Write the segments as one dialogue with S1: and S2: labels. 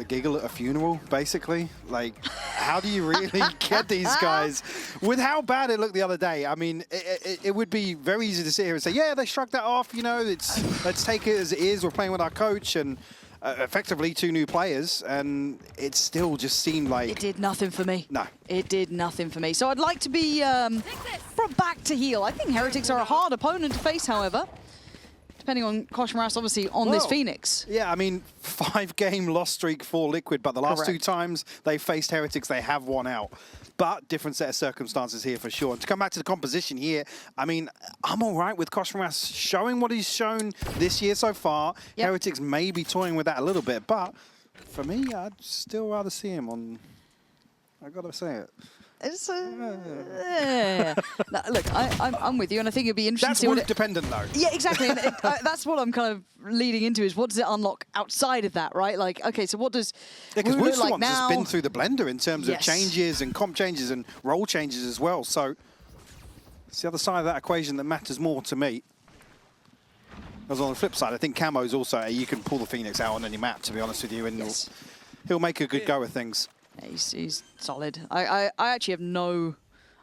S1: the giggle at a funeral, basically. Like, how do you really get these guys with how bad it looked the other day? I mean, it would be very easy to sit here and say, yeah, they shrugged that off, you know, let's take it as it is. We're playing with our coach and effectively 2 new players, and it still just seemed like...
S2: It did nothing for me.
S1: No.
S2: It did nothing for me. So I'd like to be brought back to heel. I think Heretics are a hard opponent to face, however. Depending on Koshmaras, obviously, on this Phoenix.
S1: Yeah, I mean, 5-game loss streak for Liquid, but the last 2 times they faced Heretics, they have won out. But different set of circumstances here for sure. And to come back to the composition here, I mean, I'm all right with Koshmaras showing what he's shown this year so far. Yep. Heretics may be toying with that a little bit, but for me, I'd still rather see him on... I gotta say it.
S2: It's no, look, I'm with you, and I think it'd be interesting.
S1: That's Woot dependent, though.
S2: Yeah, exactly. And that's what I'm kind of leading into is what does it unlock outside of that, right? Like, okay, so what does
S1: because Woot's the
S2: like
S1: one that's been through the blender in terms of changes and comp changes and role changes as well. So it's the other side of that equation that matters more to me. Because on the flip side, I think Camo's also you can pull the Phoenix out on any map, to be honest with you, and he'll make a good go of things.
S2: Yeah, he's solid. I actually have no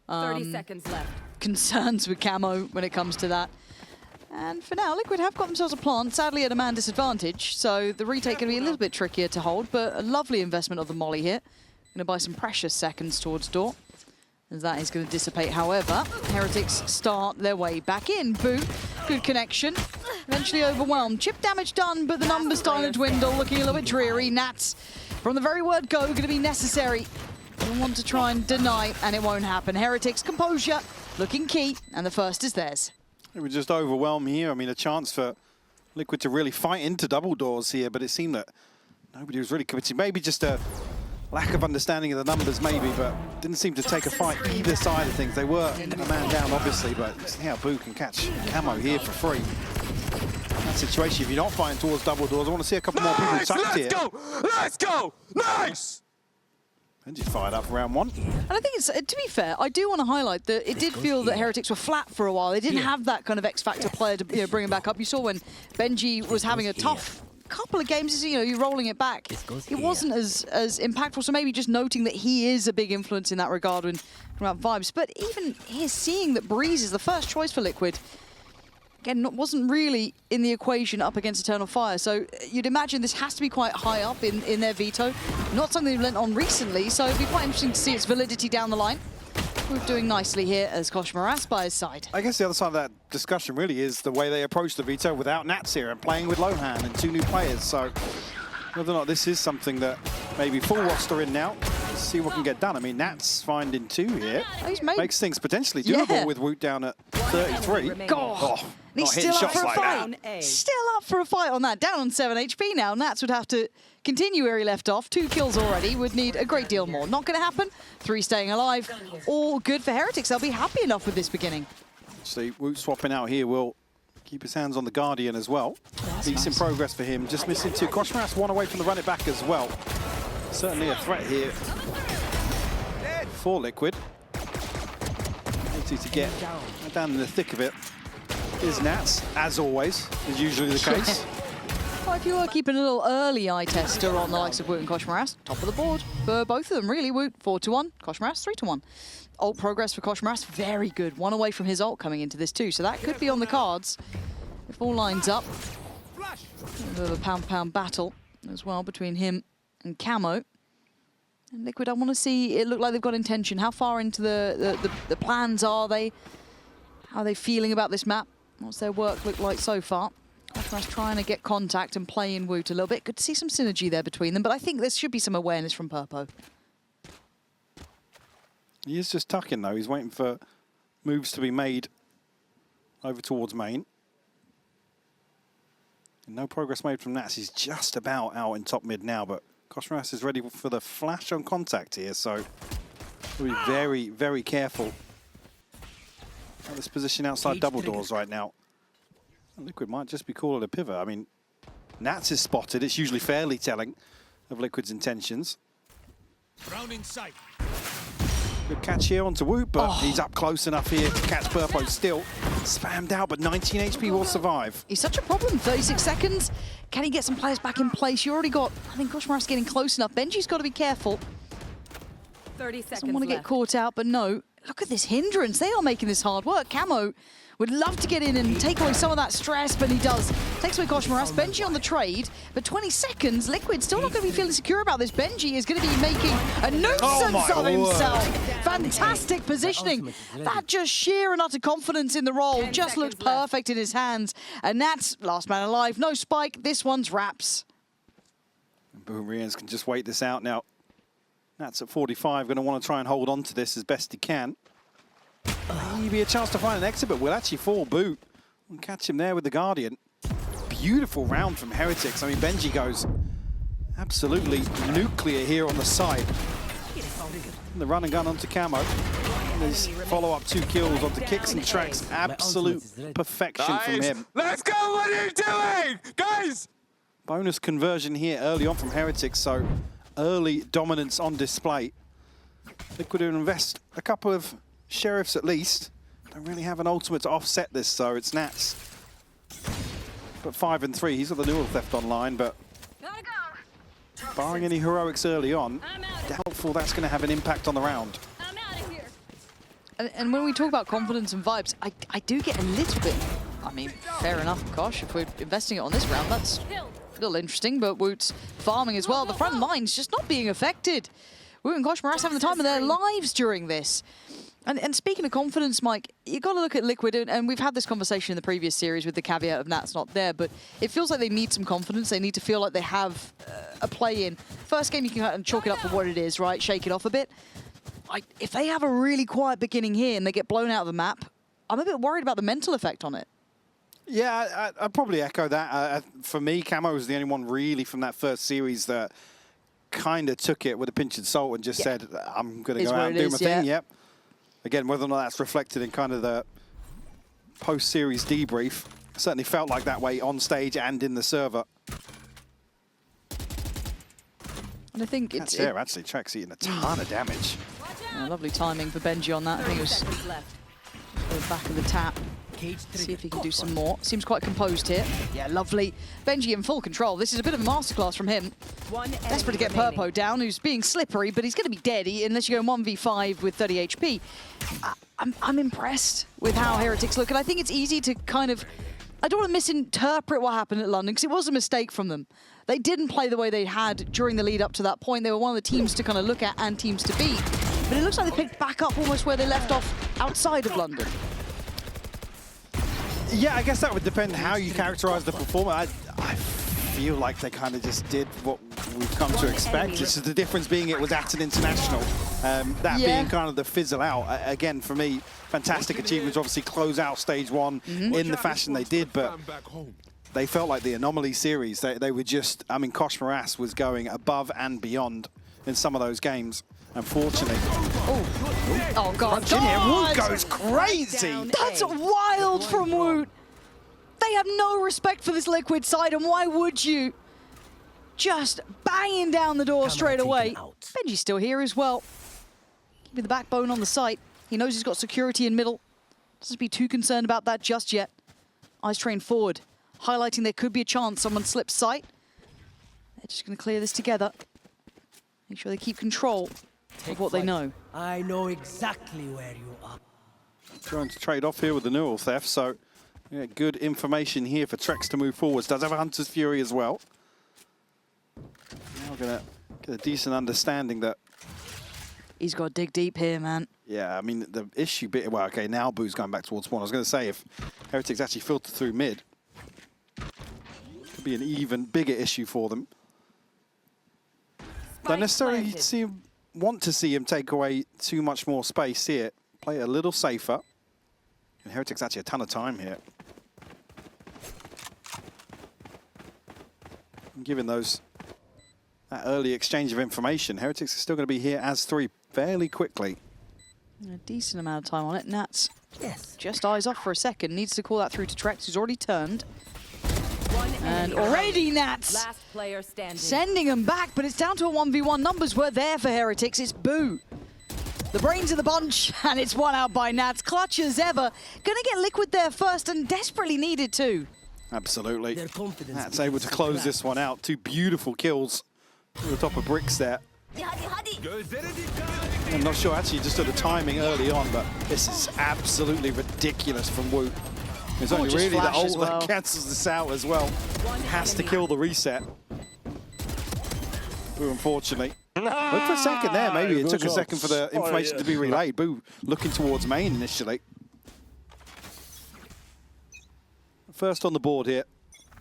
S3: 30 seconds left.
S2: Concerns with Camo when it comes to that. And for now, Liquid have got themselves a plant, sadly at a man disadvantage, so the retake can be a little bit trickier to hold, but a lovely investment of the molly here. Going to buy some precious seconds towards door, as that is going to dissipate. However, Heretics start their way back in. Boo, good connection. Eventually overwhelmed. Chip damage done, but the numbers starting to dwindle, looking a little bit dreary. Nats, from the very word go, going to be necessary. They want to try and deny, and it won't happen. Heretics, composure, looking key, and the first is theirs.
S1: It was just overwhelming here. I mean, a chance for Liquid to really fight into double doors here, but it seemed that nobody was really committed. Maybe just a lack of understanding of the numbers, maybe, but didn't seem to take a fight either side of things. They were a man down, obviously, but see how Boo can catch Camo here for free. That situation, if you're not fighting towards double doors, I want to see a couple more people tucked here.
S4: Let's go! Let's go! Nice!
S1: Benji fired up for round 1.
S2: And I think it's, to be fair, I do want to highlight that it did feel that Heretics were flat for a while. They didn't have that kind of X-Factor player to bring him back up. You saw when Benji was having a tough couple of games, you're rolling it back. It wasn't as impactful, so maybe just noting that he is a big influence in that regard when about vibes. But even here, seeing that Breeze is the first choice for Liquid, again, wasn't really in the equation up against Eternal Fire. So you'd imagine this has to be quite high up in their veto. Not something they've lent on recently, so it'd be quite interesting to see its validity down the line. We're doing nicely here as Koshmaras by his side.
S1: I guess the other side of that discussion really is the way they approach the veto without Nats here and playing with Lohan and 2 new players. So whether or not this is something that maybe full roster in now, let's see what can get done. I mean, Nats finding 2 here makes things potentially doable with Woot down at 33.
S2: God. And he's still up for a fight. Still up for a fight on that. Down on 7 HP now. Nats would have to continue where he left off. 2 kills already. Would need a great deal more. Not going to happen. 3 staying alive. All good for Heretics. They'll be happy enough with this beginning.
S1: See, Woot swapping out here will keep his hands on the Guardian as well. Decent progress for him. Just missing 2. Koshmaras 1 away from the run it back as well. Certainly a threat here for Liquid. Ability to get down in the thick of it is Nats, as always, is usually the case.
S2: Well, if you were keeping a little early eye tester on the likes of Woot and Koshmaras, top of the board for both of them, really. Woot 4-1, Koshmaras 3-1. Ult progress for Koshmaras, very good. 1 away from his ult coming into this too, so that could be on the cards if all lines up. A bit of a pound-pound battle as well between him and Camo. And Liquid, I want to see, it look like they've got intention. How far into the plans are they? How are they feeling about this map? What's their work look like so far? Koshmaras trying to get contact and play in Woot a little bit. Good to see some synergy there between them, but I think there should be some awareness from Purpo.
S1: He is just tucking, though. He's waiting for moves to be made over towards main. And no progress made from Nats. He's just about out in top mid now, but Koshmaras is ready for the flash on contact here, so we'll be very, very careful at this position outside double doors right now. Liquid might just be calling a pivot. I mean, Nats is spotted. It's usually fairly telling of Liquid's intentions.
S4: Round in sight.
S1: Good catch here onto Woot, but he's up close enough here to catch Purpo. Still spammed out, but 19 HP will survive.
S2: He's such a problem. 36 seconds. Can he get some players back in place? You already got, I think Koshmaras getting close enough. Benji's got to be careful.
S3: 30 seconds
S2: Doesn't want to get
S3: left.
S2: caught out, but no. Look at this hindrance. They are making this hard work. Camo would love to get in and take away some of that stress, but he does. Takes away Koshmaras. Benji on the trade, but 20 seconds. Liquid still not going to be feeling secure about this. Benji is going to be making a nuisance of himself. Fantastic positioning. That just sheer and utter confidence in the role just looked perfect in his hands. And that's last man alive. No spike. This one's wraps.
S1: Boomrians can just wait this out now. That's at 45, going to want to try and hold on to this as best he can. Maybe a chance to find an exit, but will actually fall Boot. And catch him there with the Guardian. Beautiful round from Heretics. I mean, Benji goes absolutely nuclear here on the side. And the run and gun onto Camo. And there's follow-up 2 kills onto Kicks and Tracks. Absolute perfection from him.
S4: Let's go! What are you doing? Guys!
S1: Bonus conversion here early on from Heretics, so early dominance on display. Liquid will invest a couple of Sheriffs at least. Don't really have an ultimate to offset this, so it's Nats. But 5 and 3, he's got the Neural Theft online, but barring any heroics early on, doubtful that's going to have an impact on the round.
S2: And when we talk about confidence and vibes, I do get a little bit, I mean, fair enough, gosh, if we're investing it on this round, that's a little interesting, but Woot's farming as well. The front line's just not being affected. Woot and Koshmaras having the time of their lives during this. And speaking of confidence, Mike, you got to look at Liquid, and we've had this conversation in the previous series with the caveat of Nat's not there, but it feels like they need some confidence. They need to feel like they have a play in. First game, you can kind of chalk it up for what it is, right? Shake it off a bit. If they have a really quiet beginning here and they get blown out of the map, I'm a bit worried about the mental effect on it.
S1: Yeah, I'd probably echo that. For me, Camo was the only one really from that first series that kind of took it with a pinch of salt and just said, I'm going to go out and do my thing. Yep. Again, whether or not that's reflected in kind of the post-series debrief, certainly felt like that way on stage and in the server.
S2: And I think it's...
S1: there, actually, Track's eating a ton of damage.
S2: Yeah, lovely timing for Benji on that. I think it was the back of the tap. See if he can do some more. Seems quite composed here. Yeah, lovely. Benji in full control. This is a bit of a masterclass from him. Desperate to get Purpo down, who's being slippery, but he's going to be dead unless you go 1v5 with 30 HP. I'm impressed with how Heretics look, and I think it's easy to kind of... I don't want to misinterpret what happened at London, because it was a mistake from them. They didn't play the way they had during the lead up to that point. They were one of the teams to kind of look at and teams to beat. But it looks like they picked back up almost where they left off outside of London.
S1: Yeah, I guess that would depend how you characterize the performance. I feel like they kind of just did what we've come to expect. This is the difference being it was at an international. That being kind of the fizzle out. Again, for me, fantastic achievements. Obviously, close out stage 1 in the fashion they did, but they felt like the Anomaly series. They were just, I mean, Koshmaras was going above and beyond in some of those games. Unfortunately.
S2: Oh, God.
S1: Woot goes crazy.
S2: That's wild from Woot. They have no respect for this Liquid side, and why would you? Just banging down the door straight away. Benji's still here as well. Keeping the backbone on the site. He knows he's got security in middle. Doesn't be too concerned about that just yet. Eyes trained forward, highlighting there could be a chance someone slips sight. They're just going to clear this together. Make sure they keep control of what they know.
S5: I know exactly where you are.
S1: Trying to trade off here with the Neural Theft, so yeah, good information here for Trex to move forwards. Does have a Hunter's Fury as well. Now we're going to get a decent understanding that...
S2: He's got to dig deep here, man.
S1: Yeah, I mean, the issue bit... Well, okay, now Boo's going back towards spawn. I was going to say, if Heretics actually filter through mid, could be an even bigger issue for them. Don't necessarily want to see him take away too much more space here. Play a little safer. And Heretics actually a ton of time here. And given that early exchange of information, Heretics are still going to be here as 3 fairly quickly.
S2: A decent amount of time on it. Nats just eyes off for a second. Needs to call that through to Trex, who's already turned. And already Nats
S3: Last player standing.
S2: sending them back, but it's down to a 1v1. Numbers were there for Heretics. It's Boo The brains of the bunch, and it's one out by Nats. Clutch as ever. Gonna get Liquid there first, and desperately needed to.
S1: Absolutely.
S5: Their confidence
S1: Nats able to close this one out. 2 beautiful kills to the top of bricks there. I'm not sure actually just at the timing early on, but this is absolutely ridiculous from Woot. It's only
S2: Gorgeous
S1: really the
S2: flash as
S1: ult
S2: well.
S1: that cancels this out as well. Has to kill the reset. Boo, unfortunately. Look for a second there, maybe it took a second for the information to be relayed. Boo looking towards main initially. First on the board here.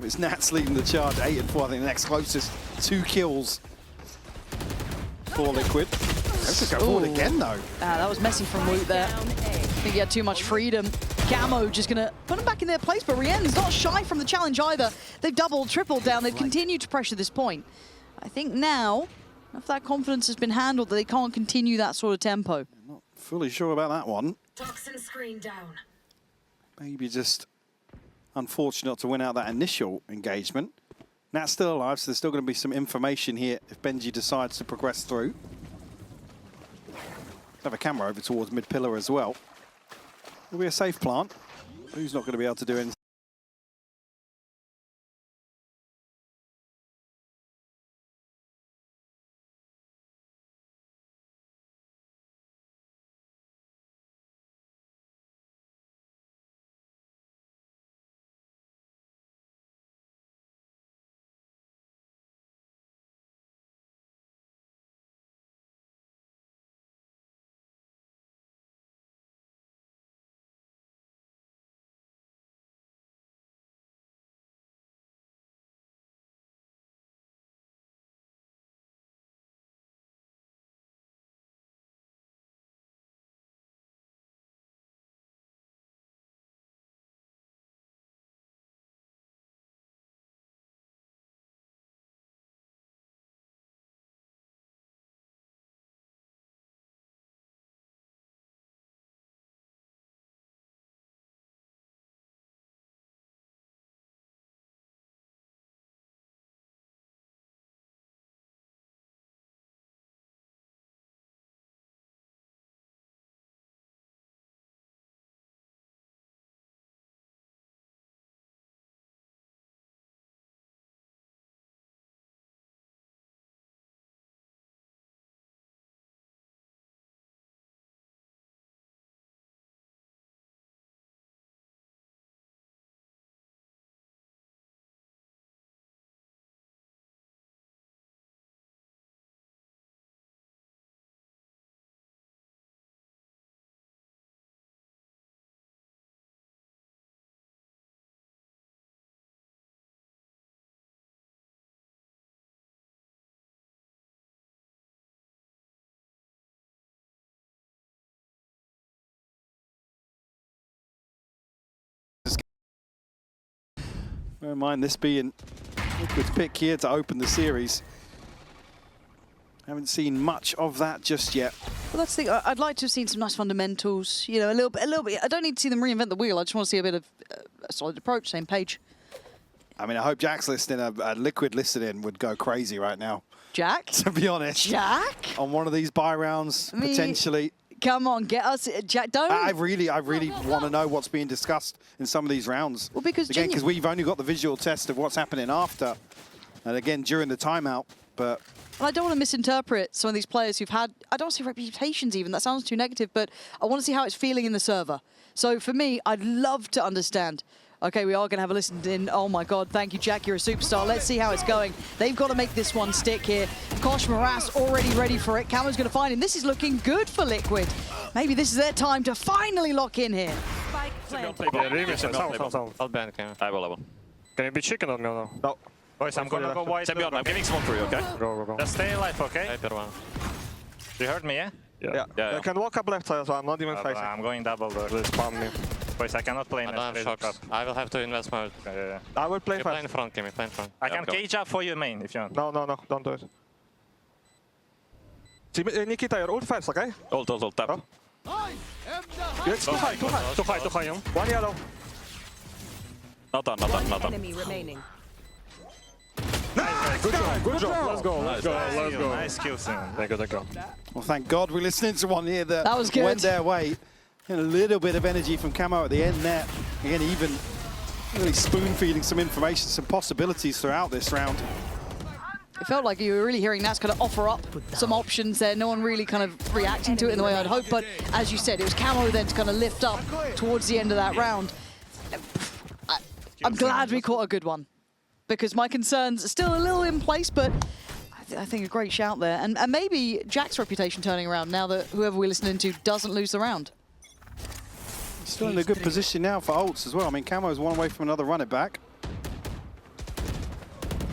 S1: It's Nats leading the charge, 8 and 4. I think the next closest 2 kills for Liquid. Let's go forward again though.
S2: That was messy from Woot there. I think he had too much freedom. Camo just gonna put him back in their place, but Rien's not shy from the challenge either. They've doubled, tripled down. They've continued to pressure this point. I think now, if that confidence has been handled, that they can't continue that sort of tempo.
S1: Not fully sure about that one.
S3: Toxin screen down.
S1: Maybe just unfortunate to win out that initial engagement. Nat's still alive, so there's still going to be some information here if Benji decides to progress through. Have a camera over towards mid pillar as well. Will be a safe plant. Who's not going to be able to do anything? Bear in mind this being Liquid's pick here to open the series. Haven't seen much of that just yet.
S2: Well, that's the thing. I'd like to have seen some nice fundamentals. You know, a little bit. I don't need to see them reinvent the wheel. I just want to see a bit of a solid approach, same page.
S1: I mean, I hope Jack's listening. A Liquid listening would go crazy right now.
S2: Jack?
S1: To be honest.
S2: Jack?
S1: On one of these buy rounds, potentially.
S2: Come on, get us, Jack. Don't.
S1: I really want to know what's being discussed in some of these rounds.
S2: Well, because
S1: again, because we've only got the visual test of what's happening after, and again during the timeout. But
S2: I don't want to misinterpret some of these players who've had, I don't want to say reputations even, that sounds too negative, but I want to see how it's feeling in the server. So for me, I'd love to understand. Okay, we are going to have a listen in. Oh my God, thank you, Jack, you're a superstar. Let's see how it's going. They've got to make this one stick here. Kosh Moras already ready for it. Camo's going to find him. This is looking good for Liquid. Maybe this is their time to finally lock in here.
S3: Spike planted.
S6: I'll ban Cam.
S7: I will.
S6: Can you be chicken on me or no?
S4: No.
S6: Boys, I'm gonna go wide.
S7: Symbiont, I'm giving smoke for you, okay?
S6: Go.
S7: Just stay alive, okay?
S6: Hyper one.
S7: You heard me, yeah?
S4: Yeah. I can walk up left side as well. I'm not even facing.
S7: I'm going double door.
S6: They spam me.
S7: Boys, I cannot play in
S6: I don't
S7: this.
S6: have shocks. I will have to invest mode.
S7: Yeah.
S4: I will play
S6: You play
S4: fast.
S6: in front, Kimmy, play in front.
S7: I can cage up for you main if you want.
S4: No, don't do it. Nikita, your ult first, okay?
S7: Ult, tap.
S4: Oh. It's too high.
S6: Too high.
S4: One yellow.
S7: Not done.
S3: Enemy remaining.
S4: Good job. Let's go.
S7: Nice kill scene. There you go.
S1: Well, thank God we're listening to one here that
S2: was good.
S1: went their way. And a little bit of energy from Camo at the end there. Again, even really spoon-feeding some information, some possibilities throughout this round.
S2: It felt like you were really hearing Nats kind of offer up some options there. No one really kind of reacting to it in the way I'd hoped. But as you said, it was Camo then to kind of lift up towards the end of that round. I'm glad we caught a good one, because my concerns are still a little in place, but I think a great shout there. And maybe Jack's reputation turning around now that whoever we're listening to doesn't lose the round.
S1: Still in a good position now for ults as well. I mean, Camo's one away from another run it back.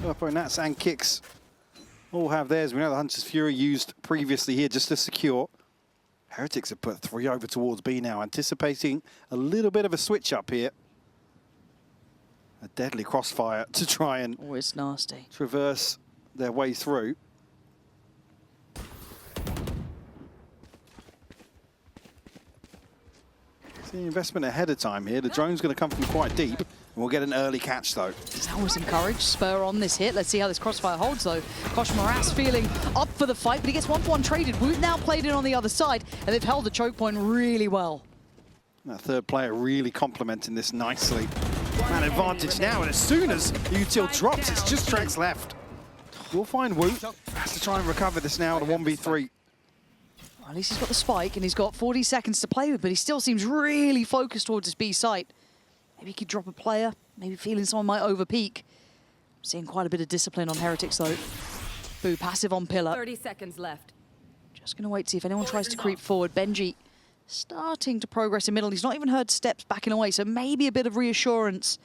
S1: Purpo, Nats and Kicks all have theirs. We know the Hunter's Fury used previously here just to secure. Heretics have put 3 over towards B now, anticipating a little bit of a switch up here. A deadly crossfire to try and
S2: Oh, it's nasty.
S1: traverse their way through. The investment ahead of time here. The drone's going to come from quite deep, and we'll get an early catch though.
S2: That was encouraged. Spur on this hit. Let's see how this crossfire holds though. Kosh Moras feeling up for the fight, but he gets 1-for-1 traded. Woot now played in on the other side, and they've held the choke point really well.
S1: That third player really complementing this nicely. Man advantage now, and as soon as Util drops, it's just Trex left. We'll find Woot. Has to try and recover this now at a 1v3.
S2: Well, at least he's got the spike, and he's got 40 seconds to play with, but he still seems really focused towards his B site. Maybe he could drop a player, maybe feeling someone might overpeak. Seeing quite a bit of discipline on Heretics though. Boo, passive on Pillar.
S8: 30 seconds left.
S2: Just going to wait to see if anyone tries to creep forward. Benji starting to progress in middle. He's not even heard steps backing away, so maybe a bit of reassurance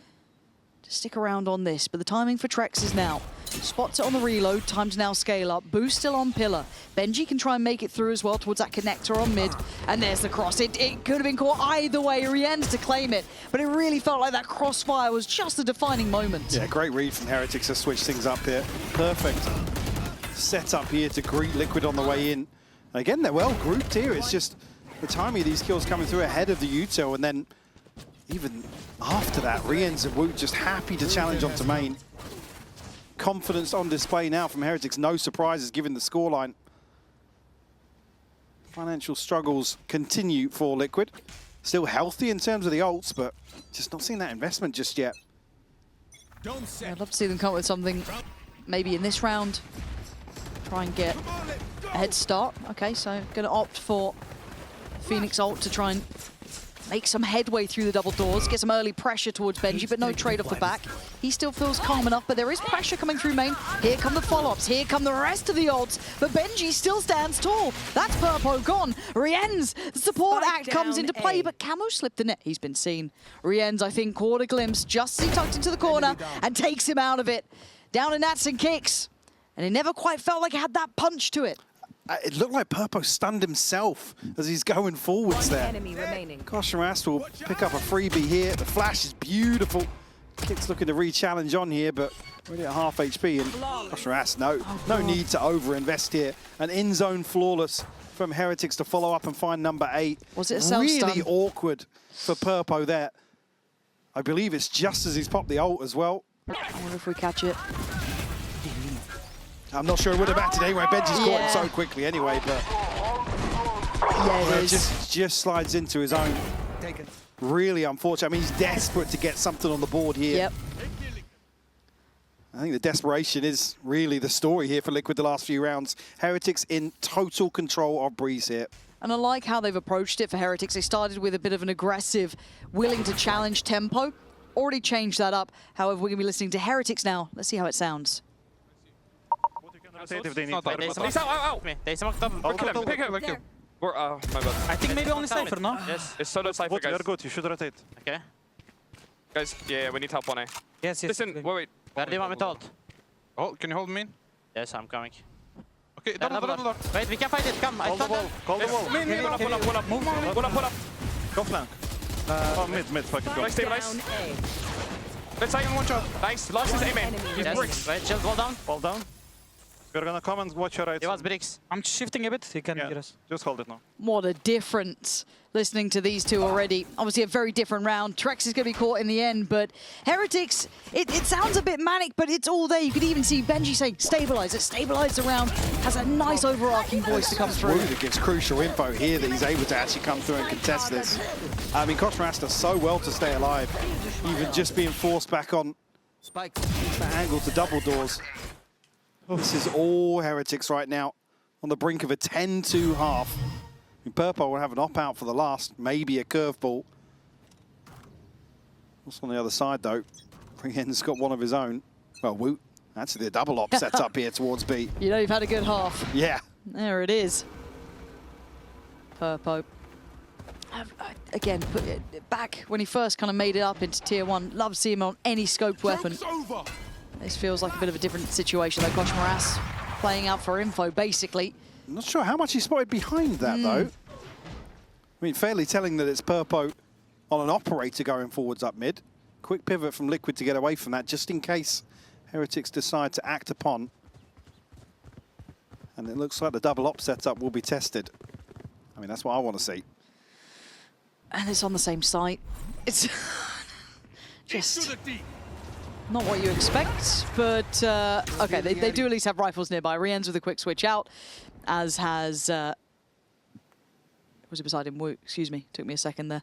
S2: to stick around on this. But the timing for Trex is now. Spots it on the reload, time to now scale up. Boo still on Pillar. Benji can try and make it through as well towards that connector on mid. And there's the cross. It could have been caught either way. Rien's to claim it. But it really felt like that crossfire was just the defining moment.
S1: Yeah, great read from Heretics to switch things up here. Perfect set up here to greet Liquid on the way in. Again, they're well grouped here. It's just the timing of these kills coming through ahead of the Util, and then even after that, Rien's and Woot just happy to challenge onto main. Confidence on display now from Heretics. No surprises given the scoreline. Financial struggles continue for Liquid. Still healthy in terms of the ults, but just not seeing that investment just yet.
S2: I'd love to see them come up with something maybe in this round. Try and get a head start. Okay, so going to opt for Phoenix ult to try and make some headway through the double doors, get some early pressure towards Benji, but no trade off the back. He still feels calm enough, but there is pressure coming through main. Here come the follow-ups, here come the rest of the ults, but Benji still stands tall. That's Purpo gone. Rien's support act comes into play, but Camo slipped the net. He's been seen. Rien's, I think, caught a glimpse just as he tucked into the corner and takes him out of it. Down to Nats and Kicks, and it never quite felt like it had that punch to it.
S1: It looked like Purpo stunned himself as he's going forwards there.
S8: Enemy remaining.
S1: Kosh Moras will pick up a freebie here. The flash is beautiful. Kicks looking to re-challenge on here, but already at half HP. And Kosh Moras, no need to over-invest here. An in-zone flawless from Heretics to follow up and find number 8.
S2: Was it a self-stun?
S1: Really awkward for Purpo there. I believe it's just as he's popped the ult as well.
S2: I wonder if we catch it.
S1: I'm not sure it would have mattered anyway. Benji's caught him so quickly anyway, but
S2: Yeah, it is.
S1: just slides into his own. Really unfortunate. I mean, he's desperate to get something on the board here.
S2: Yep.
S1: I think the desperation is really the story here for Liquid the last few rounds. Heretics in total control of Breeze here.
S2: And I like how they've approached it for Heretics. They started with a bit of an aggressive, willing to challenge tempo. Already changed that up. However, we're going to be listening to Heretics now. Let's see how it sounds.
S7: If they need
S9: They out. They smoked up.
S4: Pick him. My bad.
S9: I think maybe only Cypher, no?
S6: Yes.
S4: It's solo Cypher, guys.
S7: You're good, you should rotate.
S6: Okay.
S4: Guys, yeah, we need help on A.
S9: Yes.
S4: Listen, wait.
S6: Where do you want me to ult?
S10: Oh, can you hold me?
S6: Yes, I'm coming.
S10: Okay, double.
S6: Wait, we can fight it. Come, I
S7: Hold the
S6: stun
S7: wall,
S6: them.
S7: call the wall.
S4: Pull up. Pull up.
S7: Go flank. Mid, fucking go.
S4: Nice, stabilize.
S8: Down A.
S4: Let's take him one shot. Nice. Last is A main. He's bricks.
S6: Yes. Wait, shield, wall down.
S7: Fall down. We're gonna come and watch your right.
S6: He was bricks.
S9: I'm shifting a bit. He can
S7: Yeah,
S9: get us.
S7: just hold it now.
S2: What a difference listening to these two already. Obviously a very different round. Trex is going to be caught in the end, but Heretics, it sounds a bit manic, but it's all there. You could even see Benji saying, stabilize it, stabilize the round. Has a nice overarching voice to come through.
S1: Woo that gives crucial info here that he's able to actually come through and contest this. I mean, Cosmorras does so well to stay alive, even just being forced back on that angle to double doors. This is all Heretics right now on the brink of a 10-2 half. I mean, Purple will have an op-out for the last, maybe a curveball. What's on the other side, though? Rien's got one of his own. Well, Woot, that's the double op set up here towards B.
S2: You know you've had a good half.
S1: Yeah.
S2: There it is. Purpo. Again, put it back when he first kind of made it up into Tier 1. Love seeing him on any scoped weapon. This feels like a bit of a different situation, though. Cosmorras playing out for info, basically.
S1: I'm not sure how much he spotted behind that, though. I mean, fairly telling that it's Purpo on an operator going forwards up mid. Quick pivot from Liquid to get away from that, just in case Heretics decide to act upon. And it looks like the double op setup will be tested. I mean, that's what I want to see.
S2: And it's on the same site. It's just not what you expect, but okay, they do at least have rifles nearby. Rien's with a quick switch out, as has... was it beside him? Woo, excuse me, took me a second there.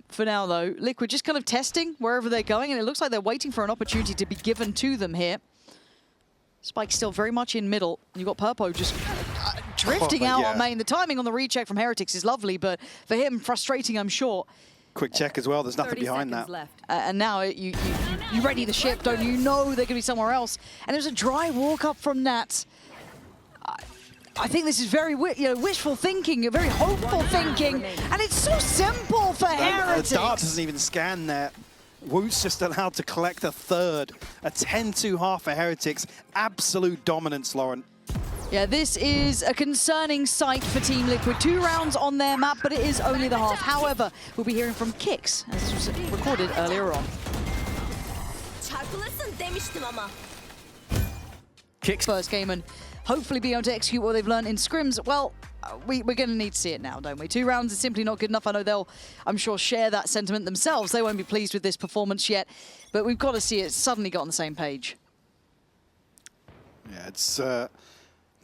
S2: For now, though, Liquid just kind of testing wherever they're going, and it looks like they're waiting for an opportunity to be given to them here. Spike's still very much in middle. You've got Purpo just drifting out on main. The timing on the recheck from Heretics is lovely, but for him, frustrating, I'm sure.
S1: Quick check as well, there's nothing behind that.
S2: And now you ready the ship, don't you? You know they're going to be somewhere else. And there's a dry walk up from Nat. I think this is very wishful thinking, very hopeful thinking, and it's so simple for Heretics.
S1: The dart doesn't even scan there. Woot's just allowed to collect a third. A 10-2 half for Heretics. Absolute dominance, Lauren.
S2: Yeah, this is a concerning sight for Team Liquid. 2 rounds on their map, but it is only the half. However, we'll be hearing from Kix, as this was recorded earlier on. Kix first game and hopefully be able to execute what they've learned in scrims. Well, we're going to need to see it now, don't we? 2 rounds is simply not good enough. I know they'll, I'm sure, share that sentiment themselves. They won't be pleased with this performance yet, but we've got to see it suddenly got on the same page.
S1: Yeah, it's...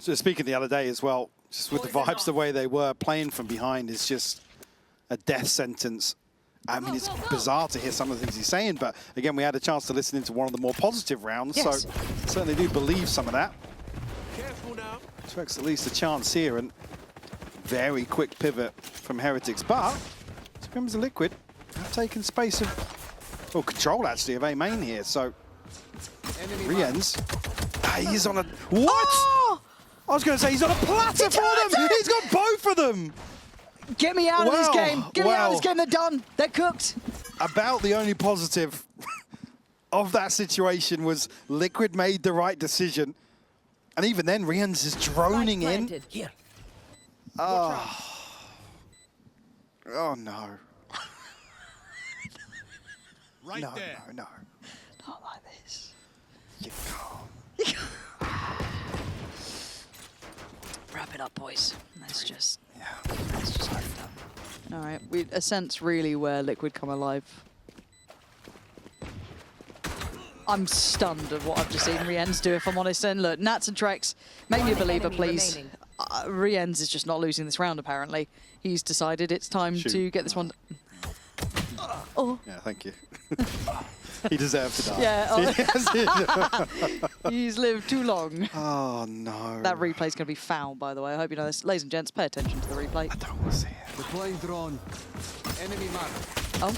S1: So speaking the other day as well, just with the vibes the way they were, playing from behind is just a death sentence. I mean, it's bizarre to hear some of the things he's saying, but again, we had a chance to listen into one of the more positive rounds,
S2: yes.
S1: So certainly do believe some of that. Trex at least a chance here, and very quick pivot from Heretics, but Scrims and Liquid have taken space of, well, control actually of A main here, so Rien's, he's on a, what?
S2: Oh!
S1: I was going to say, he's on a platter for them! He's got both of them!
S2: Get me out of this game! Get me out of this game, they're done! They're cooked!
S1: About the only positive of that situation was Liquid made the right decision. And even then, Rien's is droning in.
S5: Here.
S1: Oh. Oh, no.
S10: Right
S1: no,
S10: there.
S1: no, no.
S2: Not like this.
S1: You can't.
S2: Wrap it up, boys. Let's just
S1: Yeah.
S2: wrap it up. All right, a sense really where Liquid come alive. I'm stunned at what I've just seen Rien's do, if I'm honest. And look, Nats and Trex, make me a believer, please. Rien's is just not losing this round, apparently. He's decided it's time to get this one. Oh.
S1: Yeah, thank you. He deserved to die.
S2: Yeah. He's lived too long.
S1: Oh, no.
S2: That replay's going to be foul, by the way. I hope you know this. Ladies and gents, pay attention to the replay.
S1: I don't want to see it.
S5: Deploying drone. Enemy mark.
S2: Oh.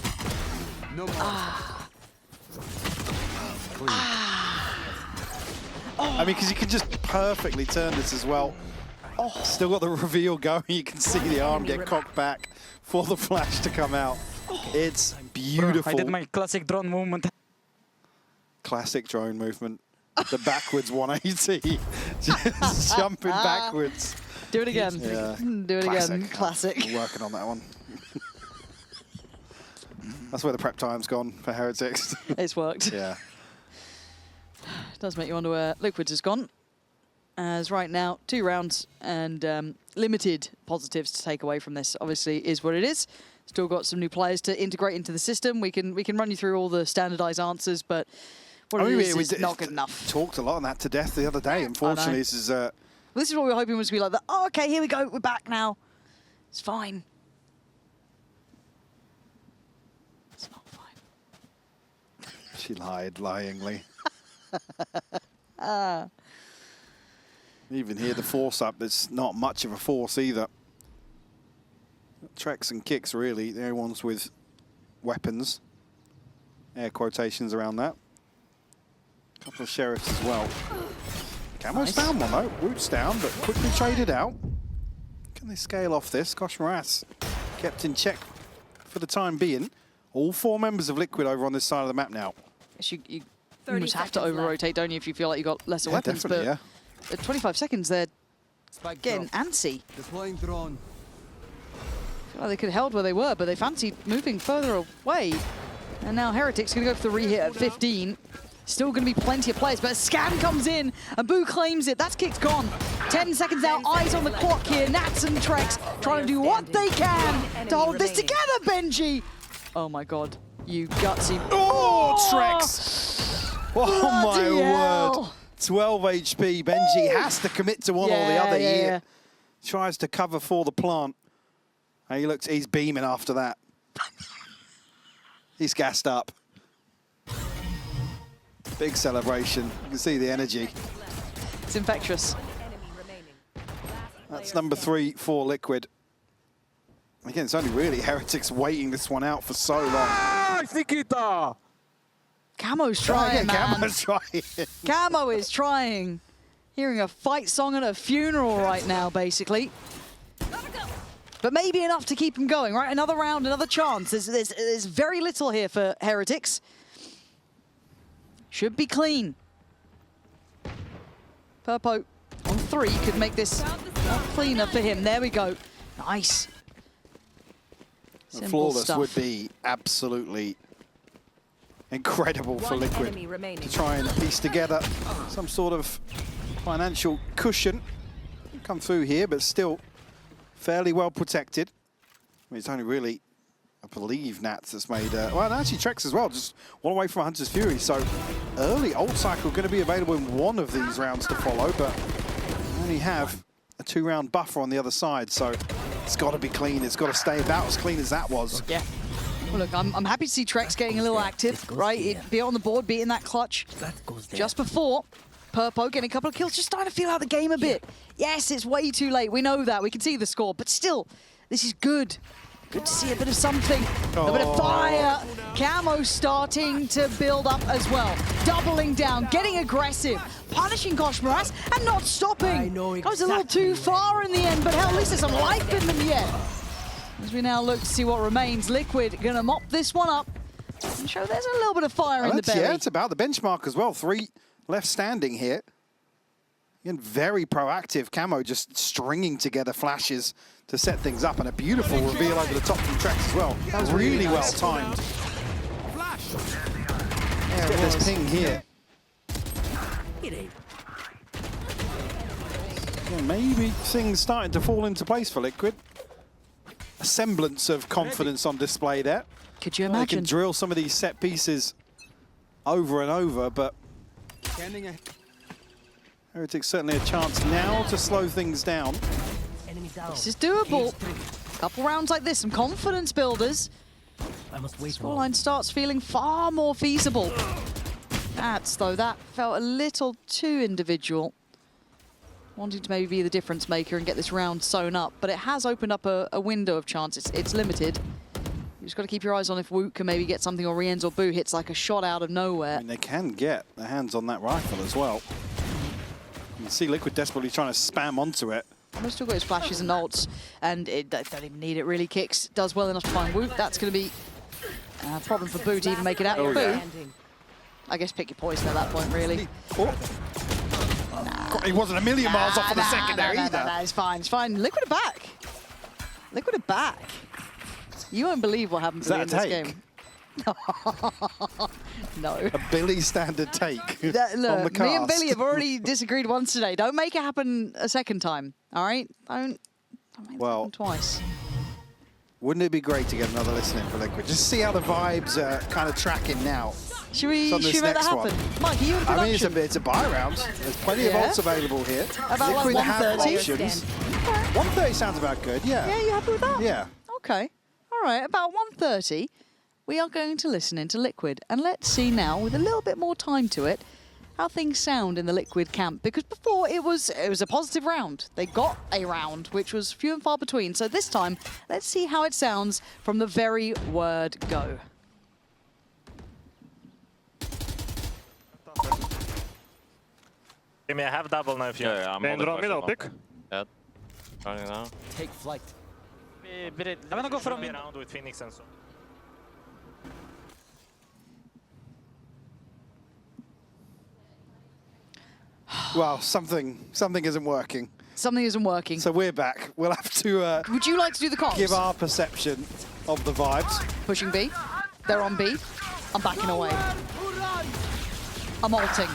S5: No more.
S1: I mean, because you can just perfectly turn this as well. Oh. Still got the reveal going. You can see the arm get cocked back for the flash to come out. It's beautiful.
S9: I did my classic drone movement.
S1: Classic drone movement. The backwards 180. Just jumping backwards.
S2: Do it again.
S1: Yeah.
S2: Do it again. Classic.
S1: I'm working on that one. That's where the prep time's gone for Heretics.
S2: It's worked.
S1: Yeah.
S2: Does make you wonder where Liquids has gone. as right now 2 rounds and limited positives to take away from this. Obviously, is what it is. Still got some new players to integrate into the system. We can run you through all the standardized answers, but what it is not good enough.
S1: Talked a lot on that to death the other day. Unfortunately, this is.
S2: Well, this is what we were hoping was going to be like. Oh, okay, here we go. We're back now. It's fine. It's not fine.
S1: She lied, lyingly. Even here, the force up, there's not much of a force either. Trex and Kicks, really, the only ones with weapons. Air quotations around that. A couple of Sheriffs as well. Camo's down one, though. Woot's down, but quickly traded out. Can they scale off this? Kosh Moras kept in check for the time being. All 4 members of Liquid over on this side of the map now.
S2: You almost have to over-rotate, don't you, if you feel like you've got lesser weapons.
S1: Definitely,
S2: but at 25 seconds, they're
S5: Spike
S2: getting
S5: drop.
S2: antsy.
S5: Deploying drone.
S2: Well, they could have held where they were, but they fancied moving further away. And now Heretic's going to go for the re-hit at 15. Still going to be plenty of players, but a scan comes in and Boo claims it. That's Kick's gone. 10 seconds out, eyes on the clock here. Nats and Trex trying to do what they can to hold this together, Benji. Oh my God, you gutsy.
S1: Oh, Trex! Oh my
S2: Bloody hell.
S1: word. 12 HP. Benji has to commit to one or the other here. Tries to cover for the plant. And he's beaming after that. He's gassed up. Big celebration. You can see the energy.
S2: It's infectious.
S1: That's number 3 for Liquid. Again, it's only really Heretics waiting this one out for so long.
S2: Camo's trying, man.
S1: Camo's trying.
S2: Camo is trying. Hearing a fight song at a funeral right now, basically. But maybe enough to keep him going, right? Another round, another chance. There's very little here for Heretics. Should be clean. Purpo on 3 could make this cleaner for him. There we go. Nice. Simple
S1: Flawless
S2: stuff.
S1: would be absolutely incredible for Liquid to try and piece together some sort of financial cushion. Come through here, but still fairly well protected. I mean, it's only really, I believe, Nats that's made, well, and actually Trex as well, just one away from Hunter's Fury. So early ult cycle going to be available in one of these rounds to follow, but only have a 2-round buffer on the other side. So it's got to be clean. It's got to stay about as clean as that was.
S2: Yeah. Well, look, I'm happy to see Trex getting a little active, right? Be on the board, be in that clutch. Just before, Purpo getting a couple of kills, just starting to feel out the game a bit. Yes, it's way too late. We know that. We can see the score, but still, this is good. Good to see a bit of something, a bit of fire. Camo starting to build up as well. Doubling down, getting aggressive, punishing Kosh Moras and not stopping. Goes a little too far in the end, but hell, at least there's some life in them yet. As we now look to see what remains, Liquid gonna mop this one up and show there's a little bit of fire in the belly.
S1: Yeah, it's about the benchmark as well. 3 left standing here. Again, very proactive. Camo just stringing together flashes to set things up, and a beautiful reveal over the top from Trex as well. That was really well timed. Let's get this ping here. Yeah, maybe things starting to fall into place for Liquid. A semblance of confidence on display there.
S2: Could you
S1: They
S2: imagine?
S1: can drill some of these set pieces over and over, but Heretics certainly a chance now to slow things down.
S2: This is doable. Couple rounds like this, some confidence builders. Scoreline starts feeling far more feasible. That's, though, that felt a little too individual. Wanting to maybe be the difference maker and get this round sewn up, but it has opened up a window of chance. It's limited. You just got to keep your eyes on if Woot can maybe get something, or Rienz or Boo hits like a shot out of nowhere.
S1: I mean, they can get their hands on that rifle as well. You can see Liquid desperately trying to spam onto it.
S2: Almost still got his flashes and ults, and it don't even need it really. Kicks does well enough to find Woot. That's going to be a problem for Boo to even make it out.
S1: Oh,
S2: Boo,
S1: yeah.
S2: I guess pick your poison at that point, really.
S1: Oh. He wasn't a million miles off on the secondary either.
S2: No, it's fine, it's fine. Liquid are back. Liquid are back. You won't believe what happened to them in this game. No.
S1: A Billy standard take on the
S2: Look,
S1: cast.
S2: me and Billy have already disagreed once today. Don't make it happen a second time, all right? Don't make it happen twice.
S1: Wouldn't it be great to get another listen in for Liquid? Just see how the vibes are kind of tracking now.
S2: Should we
S1: on this
S2: make that
S1: next
S2: happen?
S1: one.
S2: Mike, are you in
S1: I mean,
S2: production?
S1: it's a buy round. There's plenty of
S2: Yeah.
S1: ults available here.
S2: About like
S1: Liquid have
S2: 130?
S1: options. 130 sounds about good, yeah.
S2: Yeah, you happy with that?
S1: Yeah.
S2: Okay. All right, about 1:30, we are going to listen into Liquid. And let's see now, with a little bit more time to it, how things sound in the Liquid camp. Because before, it was a positive round. They got a round, which was few and far between. So this time, let's see how it sounds from the very word go.
S7: Give me a half double now if you
S8: Yeah, I'm
S7: Then
S8: holding
S7: draw middle
S8: question
S7: pick.
S8: Yeah. Running now.
S5: Take flight.
S9: I'm gonna go from mid.
S7: Around with Phoenix and so.
S1: Well, something isn't working.
S2: Something isn't working.
S1: So we're back. We'll have to
S2: Would you like to do the comps?
S1: give our perception of the vibes.
S2: Pushing B. They're on B. I'm backing away. I'm ulting.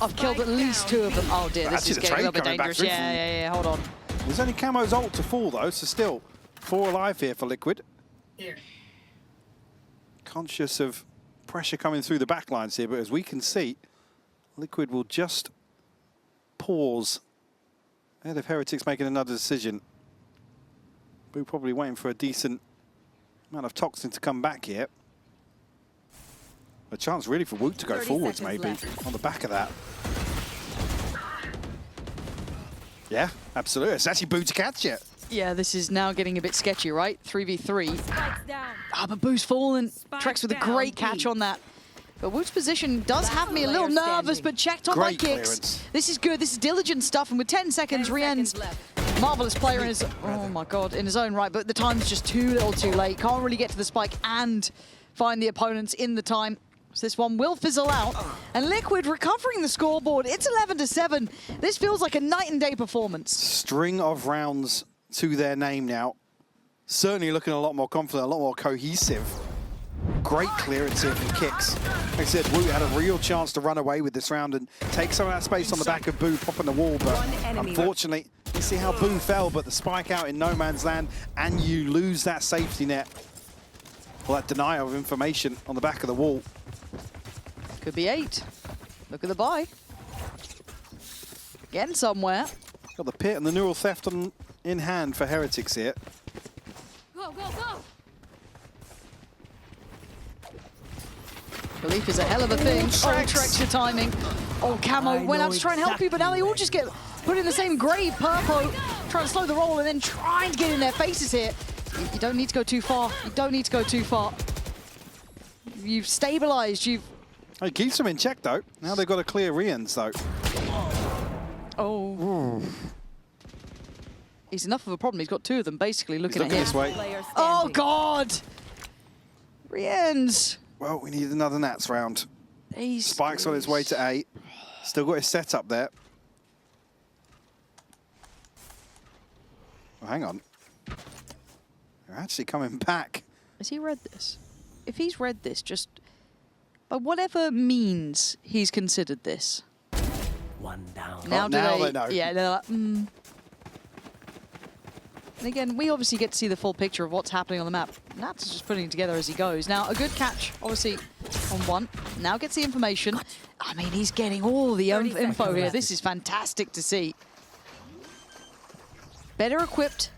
S2: I've killed at least 2 of them. Oh dear, this
S1: Actually,
S2: is
S1: the
S2: getting a little
S1: trade
S2: bit
S1: coming back
S2: dangerous.
S1: through
S2: Yeah, hold on.
S1: There's only Camo's ult to fall, though, so still 4 alive here for Liquid.
S3: Here.
S1: Conscious of pressure coming through the backlines here, but as we can see, Liquid will just pause ahead of Heretics making another decision. We're probably waiting for a decent amount of toxin to come back here. A chance really for Woot to go
S3: 30
S1: forwards,
S3: seconds
S1: maybe,
S3: left.
S1: on the back of that. Yeah, absolutely. It's actually Boo to catch it.
S2: Yeah, this is now getting a bit sketchy, right? 3v3.
S3: Spikes down.
S2: Ah, but Boo's fallen. Trex with a
S3: down,
S2: great catch
S3: B.
S2: on that. But Woot's position does have me a little
S3: Player
S2: nervous,
S3: standing.
S2: but checked on my
S1: Great
S2: kicks.
S1: clearance.
S2: This is good. This is diligent stuff. And with 10 seconds,
S3: 10
S2: Rien's
S3: seconds left.
S2: marvelous player in his, oh my God, in his own right. But the time's just too little too late. Can't really get to the spike and find the opponents in the time. So this one will fizzle out. And Liquid recovering the scoreboard. It's 11-7. This feels like a night and day performance.
S1: String of rounds to their name now. Certainly looking a lot more confident, a lot more cohesive. Great clearance here from Kicks. Like I said, Woot had a real chance to run away with this round and take some of that space on the back of Boo, popping the wall, but unfortunately, you see how Boo fell, but the spike out in no man's land, and you lose that safety net. Well, that denial of information on the back of the wall.
S2: Could be 8. Look at the buy. Getting somewhere.
S1: Got the pit and the neural theft in hand for Heretics here.
S3: Go, go, go.
S2: Belief is a hell of a thing. Oh, Trex, your timing. Oh, Camo went out to try and help you, but now they all just get put in the same grave. Purpo trying to slow the roll and then trying to get in their faces here. You don't need to go too far. You don't need to go too far. You've stabilized. You've...
S1: It keeps them in check, though. Now they've got to clear Rians, though.
S2: Oh. He's enough of a problem. He's got 2 of them basically looking at
S1: looking
S2: him.
S1: this way.
S3: Player
S2: Oh,
S3: standing.
S2: God. Riens.
S1: Well, we need another Nats round. Spike's on his way to 8. Still got his setup there. Oh, hang on. They're actually coming back.
S2: Has he read this? If he's read this, just by whatever means he's considered this.
S5: One down.
S2: Now,
S1: Oh, now
S2: do
S1: they know.
S2: Yeah, they're like, And again, we obviously get to see the full picture of what's happening on the map. Nats is just putting it together as he goes. Now, a good catch, obviously, on 1. Now gets the information. I mean, he's getting all the
S3: 30
S2: info
S3: seconds
S2: here.
S3: left.
S2: This is fantastic to see. Better equipped.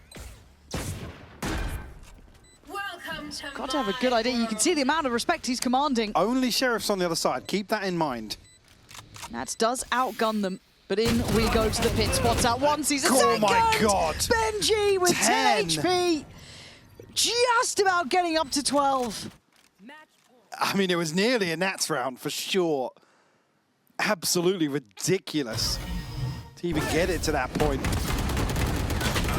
S3: Welcome to
S2: Got to have a good idea. You can see the amount of respect he's commanding.
S1: Only Sheriff's on the other side. Keep that in mind.
S2: Nats does outgun them, but in we go to the pit. Spots out 1, sees a
S1: Oh
S2: second!
S1: my God.
S2: Benji with 10 HP! Just about getting up to 12.
S1: I mean, it was nearly a Nats round for sure. Absolutely ridiculous to even get it to that point.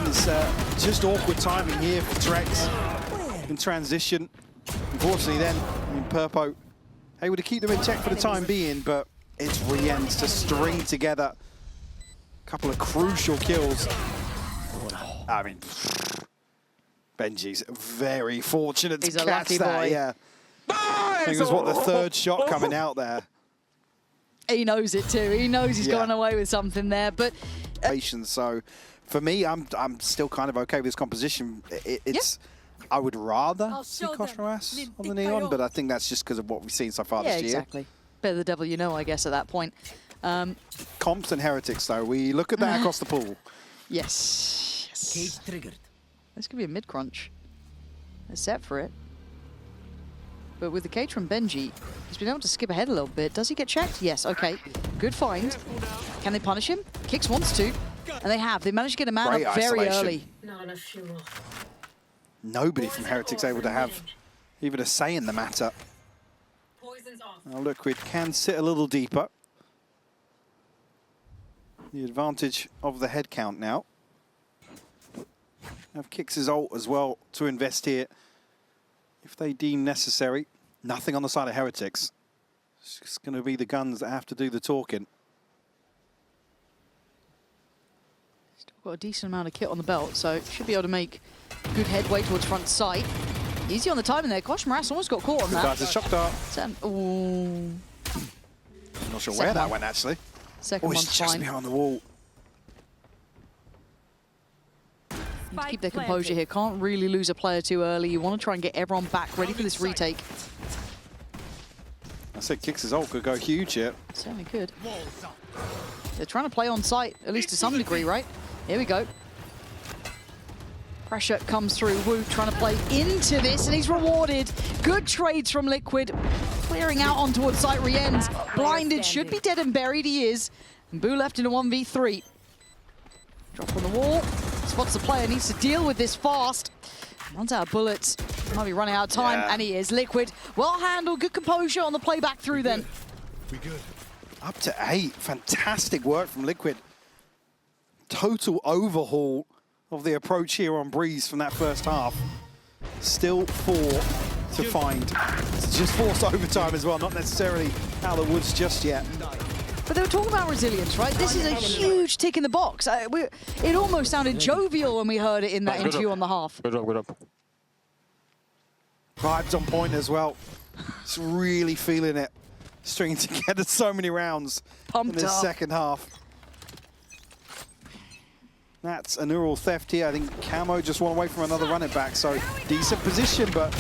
S1: It's just awkward timing here for Trex in transition. Unfortunately then, I mean, Purpo able to keep them in check for the time being, but it's Riens to string together a couple of crucial kills. I mean, Benji's very fortunate
S2: He's
S1: to
S2: a
S1: catch
S2: lucky
S1: that.
S2: boy.
S1: Yeah. I think it was what, the third shot coming out there.
S2: He knows it too. He knows he's gone away with something there, but
S1: Patience. So for me, I'm still kind of okay with this composition. It's I would rather see Koshmaras on the Neon, but I think that's just because of what we've seen so far this year.
S2: Exactly. Better the devil you know, I guess, at that point.
S1: Comps and Heretics, though. We look at that across the pool.
S2: Yes.
S5: Cage triggered.
S2: This could be a mid-crunch. They're set for it. But with the cage from Benji, he's been able to skip ahead a little bit. Does he get checked? Yes, okay. Good find. Can they punish him? Kicks wants to. And they have. They managed to get a man
S1: Great
S2: up very
S1: isolation.
S2: early.
S3: Not enough fuel.
S1: Nobody from Heretics able to have even a say in the matter.
S3: Poison's off.
S1: Now Liquid can sit a little deeper. The advantage of the head count now. Have kicks his ult as well to invest here if they deem necessary. Nothing on the side of Heretics. It's just going to be the guns that have to do the talking.
S2: Still got a decent amount of kit on the belt, so should be able to make good headway towards front sight. Easy on the timing there. Koshmaras almost got caught on that.
S1: Guys, a shock dart.
S2: Ooh.
S1: I'm not sure
S2: Second
S1: where that
S2: one.
S1: went actually.
S2: Second
S1: Oh,
S2: one's
S1: it's just
S2: fine.
S1: behind the wall.
S2: Need to keep their composure here. Can't really lose a player too early. You want to try and get everyone back ready for this retake.
S1: I said kicks his ult could go huge here.
S2: Certainly could. They're trying to play on site, at least to some degree, right? Here we go. Pressure comes through. Wu trying to play into this, and he's rewarded. Good trades from Liquid. Clearing out on towards site. Rien's blinded, should be dead and buried. He is. And Boo left in a 1v3. Drop on the wall. Spots the player, needs to deal with this fast. Runs out of bullets. Might be running out of time, and he is. Liquid, well handled, good composure on the playback through then.
S1: Up to 8. Fantastic work from Liquid. Total overhaul of the approach here on Breeze from that first half. Still 4 to find. It's just forced overtime as well, not necessarily out of the woods just yet.
S2: But they were talking about resilience, right? This is a huge tick in the box. It almost sounded jovial when we heard it in that interview on the half.
S8: Good job, good job.
S1: Vibes on point as well. It's really feeling it. Stringing together so many rounds
S2: Pumped
S1: in this
S2: up.
S1: second half. That's a neural theft here. I think Camo just won away from another running back, so decent position, but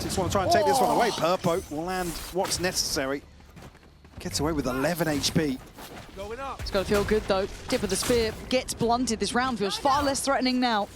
S1: just want to try and take this one away. Purpo will land what's necessary. Gets away with 11 HP.
S2: It's got to feel good though. Tip of the spear gets blunted. This round feels far less threatening now.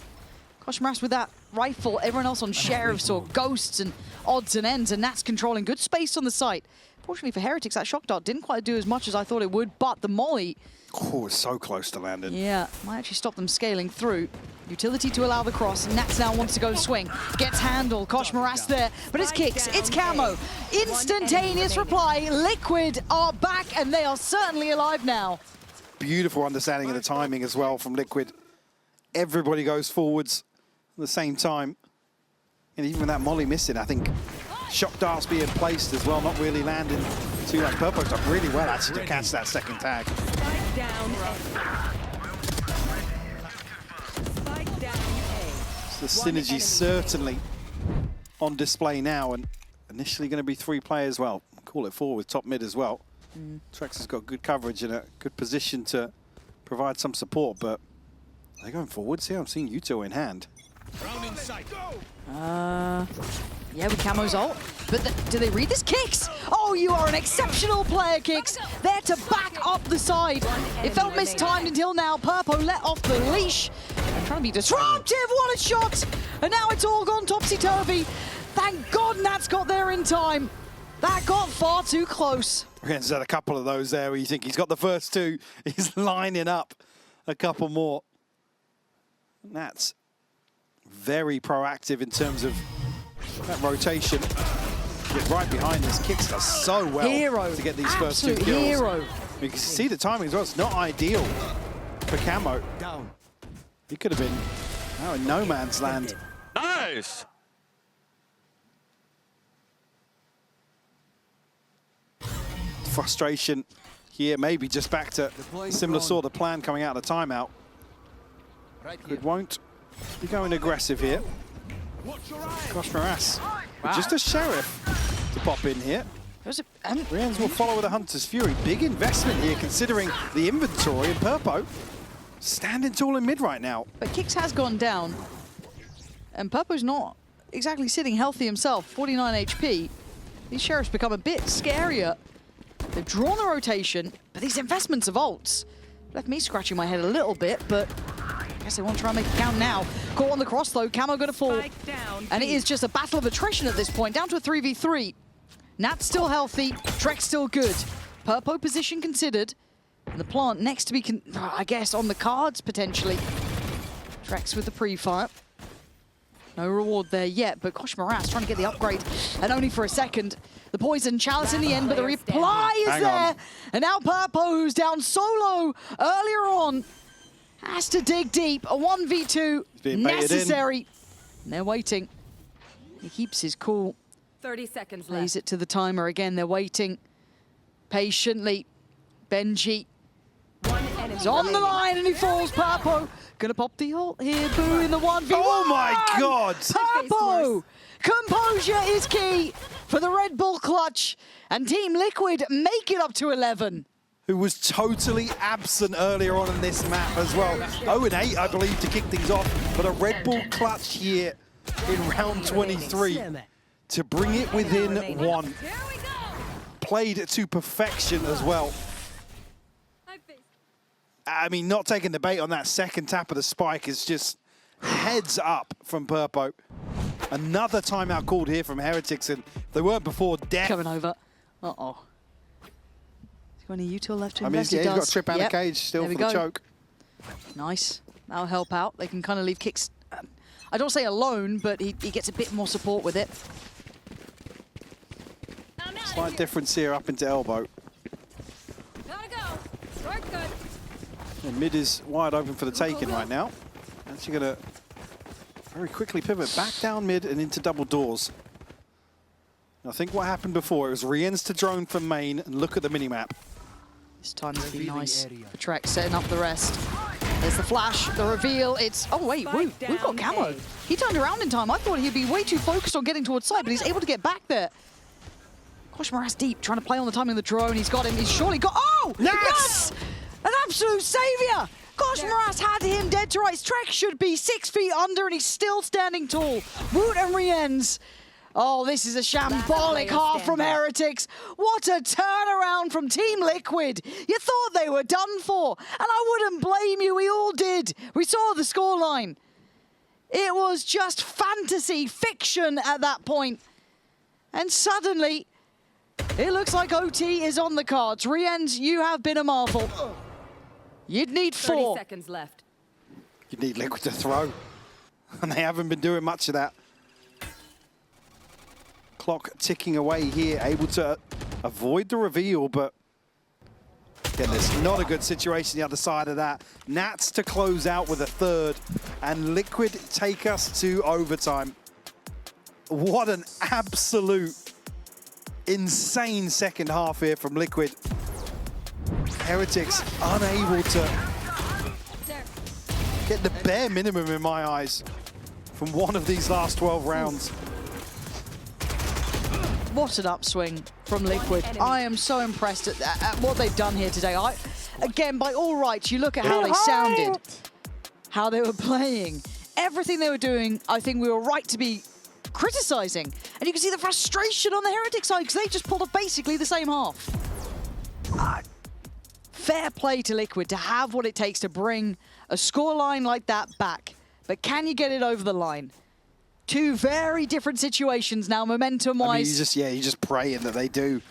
S2: Koshmaras with that rifle. Everyone else on sheriffs or ghosts and odds and ends, and that's controlling good space on the site. Fortunately for Heretics, that shock dart didn't quite do as much as I thought it would, but the molly,
S1: Oh, it's so close to landing.
S2: yeah, might actually stop them scaling through. Utility to allow the cross. Nats now wants to go swing. Gets handled. Koshmaras there, but it's kicks. It's Camo. Instantaneous reply. Liquid are back, and they are certainly alive now.
S1: Beautiful understanding of the timing as well from Liquid. Everybody goes forwards at the same time. And even with that molly missing, I think shock darts being placed as well, not really landing too much. Purpo's done really well actually to catch that second tag.
S11: Spike down A. Spike down A.
S1: So the synergy certainly on display now, and initially going to be 3 players. Well, call it 4 with top mid as well. Trex has got good coverage and a good position to provide some support, but they're going forwards here. I'm seeing Yuto in hand.
S2: Yeah, with Camo's ult. But do they read this? Kicks! Oh, you are an exceptional player, Kicks. There to back up the side. It felt mistimed until now. Purpo let off the leash. They're trying to be disruptive. What a shot! And now it's all gone topsy-turvy. Thank God Nats got there in time. That got far too close.
S1: He's had a couple of those there where you think he's got the first 2. He's lining up a couple more. Nats very proactive in terms of that rotation. Get right behind this. Kicks does so well
S2: Hero.
S1: to get these first 2
S2: Absolute
S1: kills.
S2: hero.
S1: You can see the timing as well. It's not ideal for Camo.
S5: Down.
S1: He could have been now in no man's land.
S8: Nice!
S1: Frustration here, maybe just back to similar sort of plan coming out of the timeout. It won't be going aggressive here. Koshmaras, just a sheriff. to pop in here.
S2: And
S1: Rians will follow with a Hunter's Fury. Big investment here considering the inventory, and Purpo standing tall in mid right now.
S2: But Kicks has gone down, and Purpo's not exactly sitting healthy himself. 49 HP. These Sheriffs become a bit scarier. They've drawn the rotation, but these investments of ults left me scratching my head a little bit, but I guess they want to try and make it count now. Caught on the cross though, Camo gonna fall.
S11: Spike down.
S2: And it is just a battle of attrition at this point, down to a 3v3. Nat's still healthy, Trek's still good. Purpo position considered, and the plant next to be, I guess, on the cards potentially. Trex with the pre-fire. No reward there yet, but Kosh Moras trying to get the upgrade, and only for a second. The poison chalice in the end, but the reply is
S1: Hang
S2: there.
S1: on.
S2: And now Purpo, who's down solo earlier on, has to dig deep. A 1v2
S1: being baited
S2: necessary. And they're waiting. He keeps his cool.
S11: 30 seconds
S2: Plays
S11: left.
S2: it to the timer again. They're waiting patiently. Benji
S11: One enemy
S2: is on the
S11: remaining.
S2: line and he falls. Purpo gonna pop the ult here. Boo in the 1v1.
S1: Oh my God!
S2: Purpo! Composure is key for the Red Bull clutch. And Team Liquid make it up to 11.
S1: Who was totally absent earlier on in this map as well. 0-8, I believe, to kick things off. But a Red Bull clutch here in round 23 to bring it within one. Played to perfection as well. I mean, not taking the bait on that second tap of the spike is just heads up from Purpo. Another timeout called here from Heretics, and if they weren't before, death.
S2: Coming over. Uh-oh. Is there any util left to
S1: I mean,
S2: invest?
S1: yeah,
S2: It
S1: he's got
S2: does.
S1: a trip out
S2: Yep.
S1: of cage still
S2: There
S1: for
S2: we
S1: the
S2: go.
S1: choke.
S2: Nice. That'll help out. They can kind of leave Kicks, I don't say alone, but he gets a bit more support with it.
S1: Slight difference here up into elbow.
S3: Gotta go. Work good.
S1: And mid is wide open for the taking right now. Actually going to very quickly pivot back down mid and into double doors. I think what happened before, it was Rien's to drone from main, and look at the minimap.
S2: This time to be nice for Trek, setting up the rest. There's the flash, the reveal. It's, oh wait, we've got
S11: down
S2: Camo.
S11: A.
S2: He turned around in time. I thought he'd be way too focused on getting towards side, but he's able to get back there. Kosh Moras deep, trying to play on the timing of the drone. He's got him. He's surely got. Oh!
S1: Yes!
S2: An absolute savior! Kosh Moras had him dead to rights. Trek should be 6 feet under, and he's still standing tall. Woot and Rien's. Oh, this is a shambolic half from Heretics. What a turnaround from Team Liquid. You thought they were done for, and I wouldn't blame you. We all did. We saw the scoreline. It was just fantasy fiction at that point. And suddenly, it looks like OT is on the cards. Rien's, you have been a marvel. You'd need
S11: 30
S2: 4.
S11: seconds left.
S1: You need Liquid to throw. And they haven't been doing much of that. Clock ticking away here, able to avoid the reveal, but again, there's not a good situation the other side of that. Nats to close out with a third, and Liquid take us to overtime. What an absolute insane second half here from Liquid. Heretics unable to get the bare minimum in my eyes from one of these last 12 rounds.
S2: What an upswing from Liquid. I am so impressed at what they've done here today. Again, by all rights, you look at how they sounded, how they were playing, everything they were doing, I think we were right to be criticizing. And you can see the frustration on the Heretic side because they just pulled off basically the same half. Fair play to Liquid to have what it takes to bring a scoreline like that back. But can you get it over the line? Two very different situations now, momentum-wise.
S1: I mean, you're just praying that they do.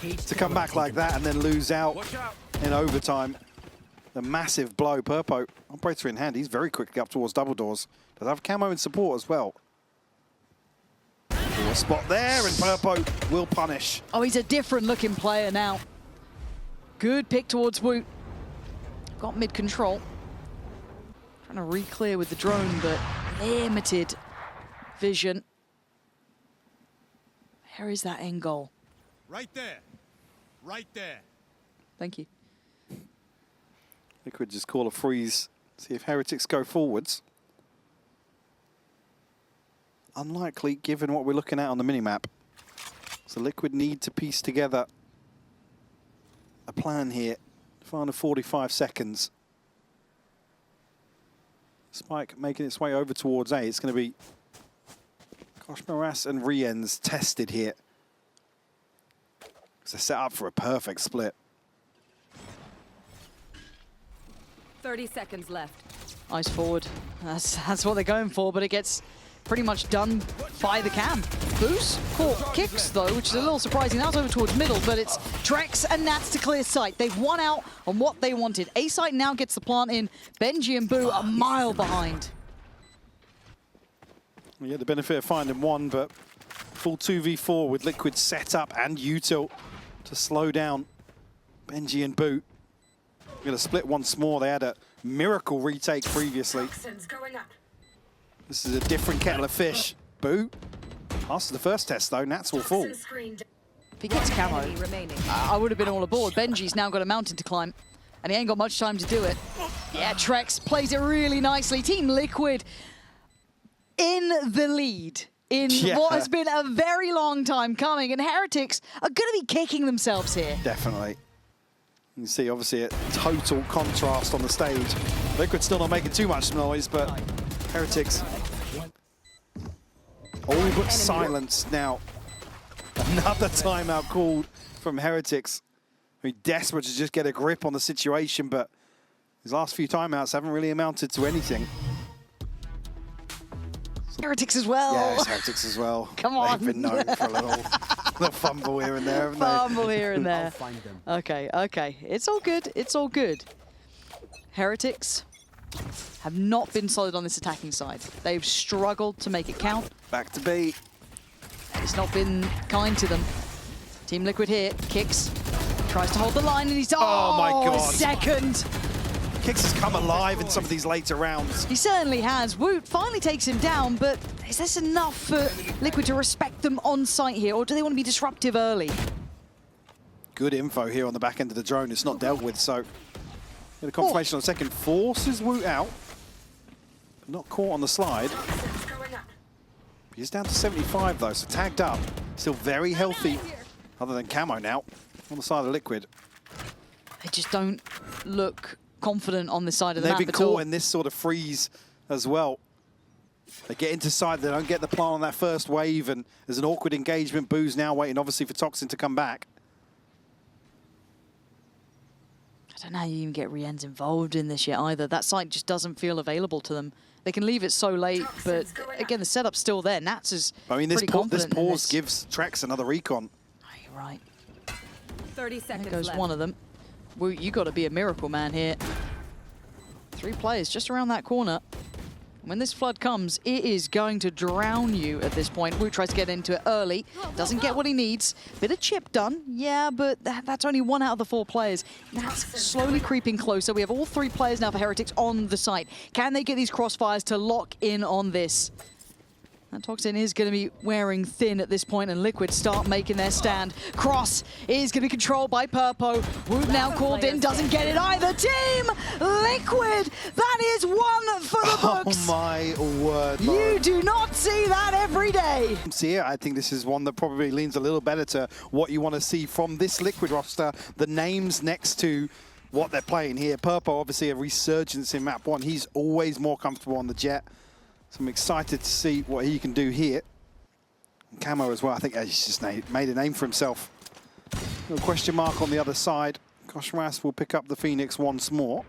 S1: To come back like that and then lose out in overtime. A massive blow. Purpo, operator in hand, he's very quickly up towards double doors. Does have Camo in support as well. A spot there, and Purpo will punish.
S2: Oh, he's a different looking player now. Good pick towards Woot. Got mid control. Trying to re-clear with the drone, but limited vision. Where is that end goal?
S12: Right there. Right there.
S2: Thank you.
S1: Liquid just call a freeze. See if Heretics go forwards. Unlikely given what we're looking at on the minimap. So Liquid need to piece together a plan here. Final 45 seconds. Spike making its way over towards A. It's going to be Koshmaras and Rien's tested here. They're set up for a perfect split.
S11: 30 seconds left.
S2: Eyes forward. That's what they're going for, but it gets pretty much done by the cam. Boost caught kicks though, which is a little surprising. Now it's over towards middle, but it's Trex and Nats to clear sight. They've won out on what they wanted. A site now gets the plant in. Benji and Boo a mile behind.
S1: We had the benefit of finding one, but full 2v4 with Liquid set up and util to slow down Benji and Boo. We're going to split once more. They had a miracle retake previously. This is a different kettle of fish. Boo. After the first test, though, Nats will fall.
S2: If he gets camo, I would have been all aboard. Benji's now got a mountain to climb, and he ain't got much time to do it. Yeah, Trex plays it really nicely. Team Liquid in the lead in what has been a very long time coming, and Heretics are going to be kicking themselves here.
S1: Definitely. You can see, obviously, a total contrast on the stage. Liquid still not making too much noise, but Heretics all but silenced now. Another timeout called from Heretics, who are desperate to just get a grip on the situation, but his last few timeouts haven't really amounted to anything.
S2: Heretics as well.
S1: Yeah, it's Heretics as well.
S2: Come on.
S1: They've been known for a little fumble here and there, haven't they?
S2: Fumble here and there. Okay, okay. It's all good. It's all good. Heretics have not been solid on this attacking side. They've struggled to make it count.
S1: Back to B.
S2: It's not been kind to them. Team Liquid here. Kicks. Tries to hold the line and he's...
S1: Oh my God.
S2: Second.
S1: Kicks has come alive in some of these later rounds.
S2: He certainly has. Woot finally takes him down, but is this enough for Liquid to respect them on site here, or do they want to be disruptive early?
S1: Good info here on the back end of the drone. It's not dealt with, so get a confirmation on the second. Forces Woot out. Not caught on the slide. He's down to 75 though, so tagged up. Still very healthy, other than camo now, on the side of Liquid.
S2: They just don't look confident on this side of the map
S1: They've been
S2: at all.
S1: caught in this sort of freeze as well. They get into side, they don't get the plant on that first wave, and there's an awkward engagement. Boo's now waiting, obviously, for Toxin to come back.
S2: I don't know how you even get Rien's involved in this yet either. That site just doesn't feel available to them. They can leave it so late, but again, the setup's still there. Nats is
S1: this
S2: confident
S1: pause gives Trex another recon.
S2: Oh, you're right.
S11: 30 seconds
S2: There goes
S11: left.
S2: one of them. Woot, you got to be a miracle man here. 3 players just around that corner. When this flood comes, it is going to drown you at this point. Woot tries to get into it early. Doesn't get what he needs. Bit of chip done. Yeah, but that's only 1 out of the 4 players. That's slowly creeping closer. We have all 3 players now for Heretics on the site. Can they get these crossfires to lock in on this? That Toxin is going to be wearing thin at this point, and Liquid start making their stand. Cross is going to be controlled by Purpo. Woot now called in, doesn't get it either. Team Liquid, that is 1 for the books.
S1: Oh my word,
S2: You
S1: Lauren.
S2: do not see that every day.
S1: See, I think this is one that probably leans a little better to what you want to see from this Liquid roster. The names next to what they're playing here. Purpo, obviously a resurgence in map 1. He's always more comfortable on the jet. So I'm excited to see what he can do here. And Camo as well. I think he's just made a name for himself. No question mark on the other side. Koshmaras will pick up the Phoenix once more.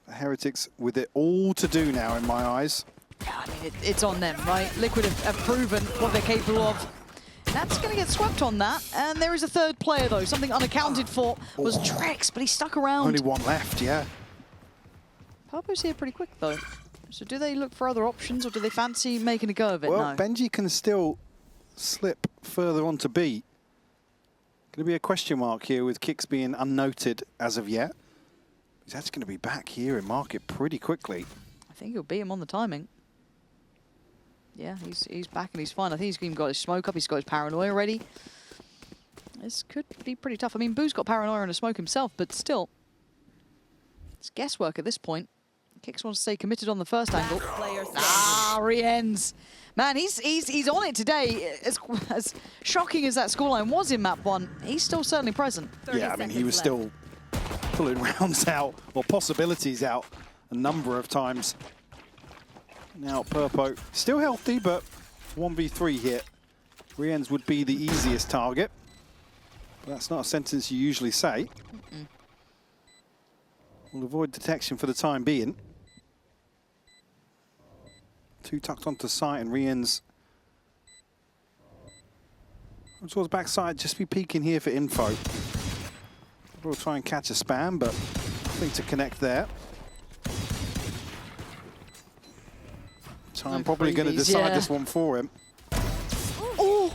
S1: The Heretics with it all to do now in my eyes.
S2: Yeah, I mean, it's on them, right? Liquid have proven what they're capable of. That's going to get swept on that. And there is a 3rd player, though. Something unaccounted for was Trex, but he stuck around.
S1: Only 1 left, yeah.
S2: Purpo's here pretty quick, though. So do they look for other options, or do they fancy making a go of it?
S1: Well,
S2: No.
S1: Benji can still slip further on to B. Going to be a question mark here with Kicks being unnoted as of yet. He's actually going to be back here in market pretty quickly.
S2: I think he'll beat him on the timing. Yeah, he's back and he's fine. I think he's even got his smoke up. He's got his paranoia ready. This could be pretty tough. I mean, Boo's got paranoia and a smoke himself, but still, it's guesswork at this point. Kicks wants to stay committed on the first angle.
S11: Player
S2: Ah, Riens. Man, he's on it today. As shocking as that scoreline was in map 1, he's still certainly present.
S1: Yeah, I mean, he was still pulling rounds out, or possibilities out, a number of times. Now Purpo still healthy, but 1v3 hit. Riens would be the easiest target. That's not a sentence you usually say. We'll avoid detection for the time being. 2 tucked onto site, and Riens towards backside. Just be peeking here for info. We'll try and catch a spam, but nothing to connect there. So I'm probably going to decide this one for him.
S2: Oh!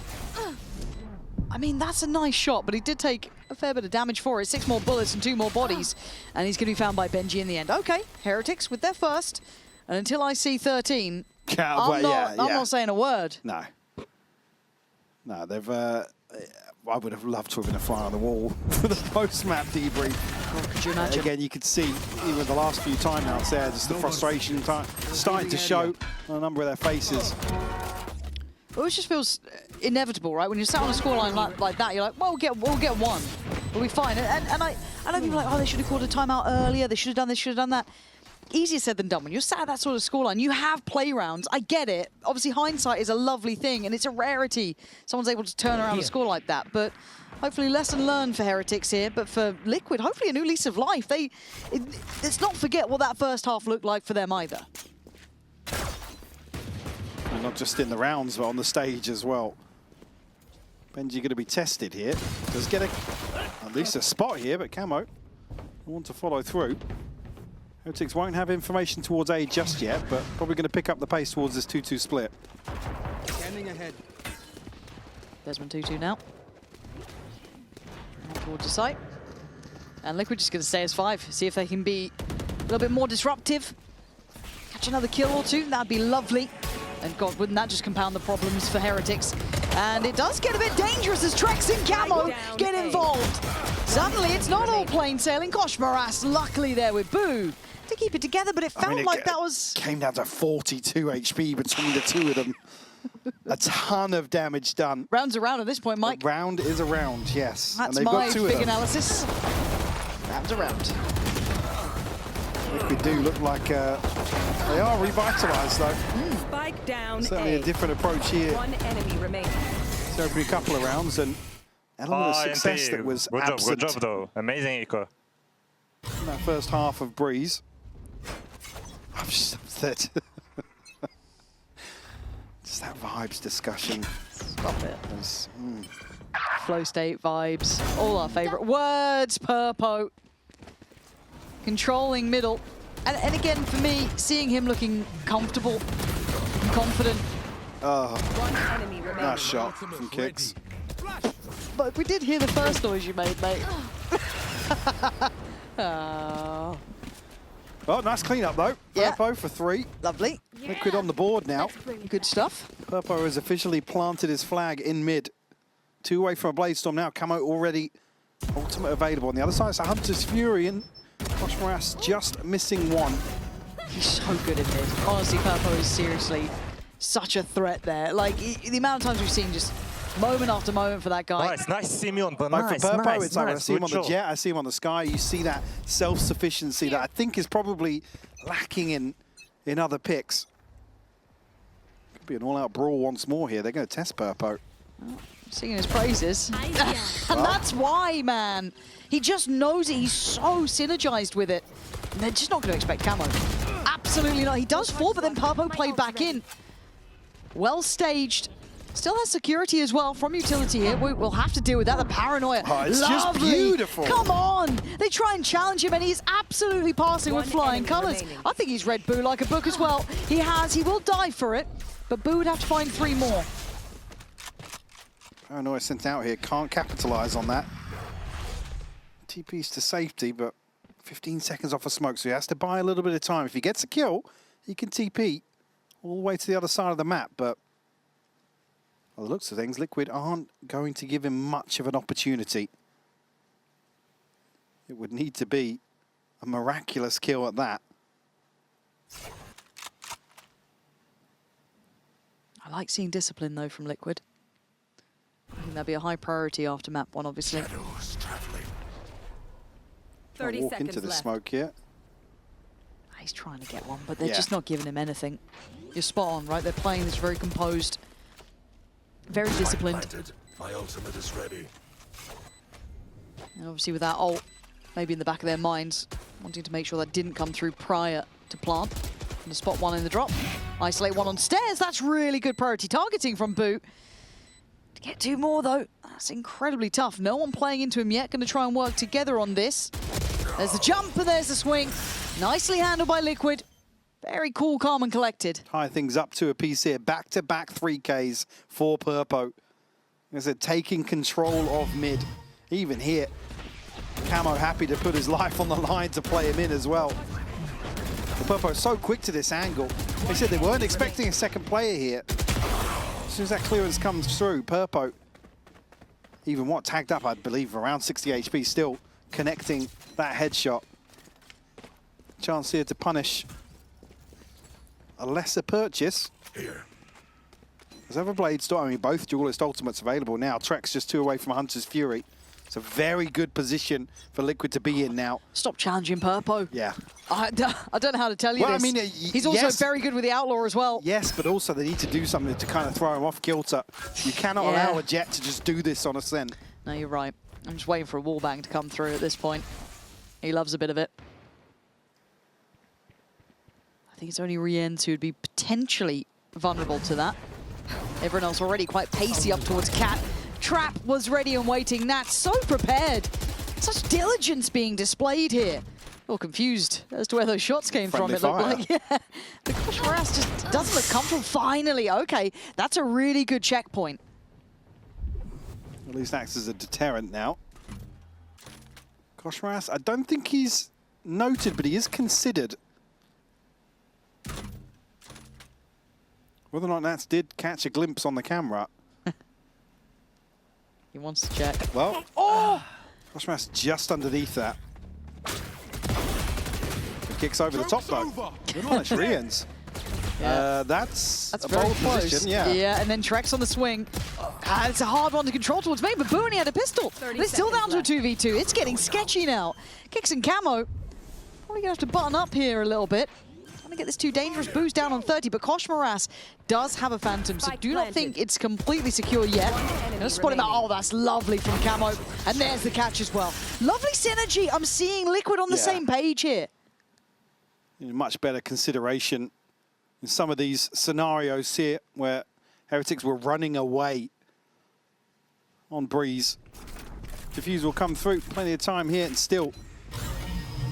S2: I mean, that's a nice shot, but he did take a fair bit of damage for it. 6 more bullets and 2 more bodies, and he's going to be found by Benji in the end. Okay, Heretics with their first, and until I see 13, I'm not saying a word.
S1: No. No, they've... I would have loved to have been a fly on the wall for the post-map debrief.
S2: Oh, could you imagine?
S1: Again, you could see, even the last few timeouts there, just the frustration starting to show on a number of their faces.
S2: It always just feels inevitable, right? When you're sat on a scoreline like that, you're like, well, we'll get one. We'll be fine. And I know people are like, oh, they should have called a timeout earlier. They should have done this, should have done that. Easier said than done. When you're sat at that sort of scoreline, you have play rounds. I get it. Obviously, hindsight is a lovely thing, and it's a rarity someone's able to turn around a score like that. But hopefully, lesson learned for Heretics here. But for Liquid, hopefully a new lease of life. Let's not forget what that first half looked like for them either.
S1: And not just in the rounds, but on the stage as well. Benji going to be tested here. Does get at least a spot here, but Camo want to follow through. Heretics won't have information towards A just yet, but probably going to pick up the pace towards this 2-2 split.
S12: Scanning ahead.
S2: Desmond 2-2 now. Towards the site. And Liquid just going to stay as 5. See if they can be a little bit more disruptive. Catch another kill or 2. That'd be lovely. And God, wouldn't that just compound the problems for Heretics? And it does get a bit dangerous as Trex and Camo get involved. Suddenly, it's not all plain sailing. Koshmaras luckily there with Boo to keep it together, but it felt like that was...
S1: Came down to 42 HP between the two of them. A ton of damage done.
S2: Round's a round at this point, Mike.
S1: A round is a round, yes.
S2: That's my big analysis. Round's a round.
S1: We do look like they are revitalized, though.
S11: Spike down.
S1: Certainly a different approach here.
S11: 1 enemy remaining.
S1: So every couple of rounds, and element of success that was absent.
S7: Good job, though. Amazing eco.
S1: In that first half of Breeze. I'm just upset. Just that vibes discussion.
S2: Stop it. Flow state vibes. All our favorite words, Purpo. Controlling middle. And again, for me, seeing him looking comfortable and confident.
S1: Oh,
S11: 1 enemy remaining.
S1: nice shot from Kicks.
S2: But we did hear the first noise you made, mate. Oh.
S1: Oh, nice cleanup, though.
S2: Yeah.
S1: Purpo for 3.
S2: Lovely.
S1: Liquid on the board now.
S2: Good stuff.
S1: Purpo has officially planted his flag in mid. 2 away from a Blade Storm now. Camo already ultimate available. On the other side, it's a Hunter's Fury, and Koshmaras just missing 1.
S2: He's so good at this. Honestly, Purpo is seriously such a threat there. Like, the amount of times we've seen just moment after moment for that guy.
S7: Nice Simeon, but
S1: Like
S7: nice,
S1: for Purpo,
S7: nice,
S1: it's like when I
S7: nice.
S1: see him on
S7: Good
S1: the
S7: job.
S1: jet, I see him on the sky. You see that self-sufficiency that I think is probably lacking in other picks. Could be an all-out brawl once more here. They're going to test Purpo.
S2: Singing his praises. And that's why, man. He just knows it. He's so synergized with it. And they're just not going to expect Camo. Absolutely not. He does fall, but then Purpo played back in. Well staged. Still has security as well from utility here. We'll have to deal with that. The paranoia.
S1: Oh, it's just beautiful.
S2: Come on. They try and challenge him, and he's absolutely passing with flying colors. I think he's read Boo like a book as well. He has. He will die for it, but Boo would have to find 3 more.
S1: Paranoia sent out here. Can't capitalize on that. TP's to safety, but 15 seconds off of smoke, so he has to buy a little bit of time. If he gets a kill, he can TP all the way to the other side of the map, but by the looks of things, Liquid aren't going to give him much of an opportunity. It would need to be a miraculous kill at that.
S2: I like seeing discipline, though, from Liquid. I think that'd be a high priority after map 1, obviously.
S11: 30
S1: walk
S11: seconds
S1: into the
S11: left.
S1: smoke here.
S2: He's trying to get one, but they're
S1: Yeah.
S2: just not giving him anything. You're spot on, right? They're playing this very composed, very disciplined.
S5: My ultimate is ready.
S2: And obviously with that ult, maybe in the back of their minds, wanting to make sure that didn't come through prior to plant. And to spot one in the drop. Isolate one on stairs. That's really good priority targeting from Boo. To get 2 more, though, that's incredibly tough. No one playing into him yet. Going to try and work together on this. There's the jump and there's the swing. Nicely handled by Liquid. Very cool, calm and collected.
S1: Tie things up to a piece here. Back-to-back 3Ks for Purpo. As they're taking control of mid. Even here, Camo happy to put his life on the line to play him in as well. Purpo so quick to this angle. They said they weren't expecting a second player here. As soon as that clearance comes through, Purpo, even what, tagged up, I believe, around 60 HP, still connecting that headshot. Chance here to punish a lesser purchase.
S5: Here.
S1: As Everblades, I mean, both duelist ultimates available now. Trek's just 2 away from Hunter's Fury. It's a very good position for Liquid to be in now.
S2: Stop challenging Purpo.
S1: Yeah.
S2: I don't know how to tell you
S1: Well, I
S2: this.
S1: mean,
S2: He's also
S1: yes.
S2: very good with the Outlaw as well.
S1: Yes, but also they need to do something to kind of throw him off kilter. You cannot
S2: Yeah.
S1: allow a Jet to just do this on a Sen.
S2: No, you're right. I'm just waiting for a wallbang to come through at this point. He loves a bit of it. I think it's only Rienz who would be potentially vulnerable to that. Everyone else already quite pacey up towards Cat. Trap was ready and waiting. Nat so prepared. Such diligence being displayed here. A little confused as to where those shots came
S1: Friendly
S2: from. It
S1: fire.
S2: looked like, yeah. The Kosh Maras just doesn't look comfortable. Finally, okay. That's a really good checkpoint.
S1: At least acts as a deterrent now. Koshmaras, I don't think he's noted, but he is considered. Whether or not Nats did catch a glimpse on the camera.
S2: He wants to check.
S1: Well, Koshmaras just underneath that. He kicks over the top though. Good punish, Rienz.
S2: Yeah.
S1: That's a
S2: very
S1: bold
S2: close.
S1: position, yeah.
S2: Yeah, and then Trex on the swing. It's a hard one to control towards me, but Boo only had a pistol.
S11: 30
S2: But it's still down
S11: seconds
S2: to a 2v2. It's getting sketchy now. Kicks and Camo. Probably gonna have to button up here a little bit. Trying to get this too dangerous. Boo's down on 30, but Kosh Maras does have a Phantom, so
S11: Spike
S2: do not
S11: planted.
S2: think it's completely secure yet. Gonna spot him out. Oh, that's lovely from Camo. And there's the catch as well. Lovely synergy. I'm seeing Liquid on the
S1: Yeah.
S2: same page here.
S1: Much better consideration in some of these scenarios here where Heretics were running away on Breeze. Diffuse will come through, plenty of time here, and still,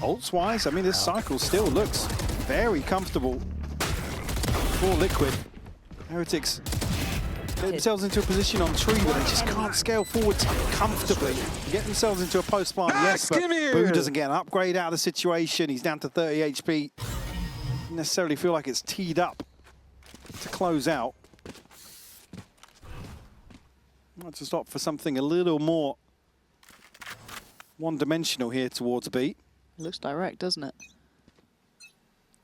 S1: ults-wise, I mean, this cycle still looks very comfortable for Liquid. Heretics get themselves into a position on tree where they just can't scale forward comfortably. Get themselves into a post plant, yes, but Boo doesn't get an upgrade out of the situation. He's down to 30 HP. Doesn't necessarily feel like it's teed up to close out. Want to stop for something a little more one-dimensional here towards B.
S2: It looks direct, doesn't it?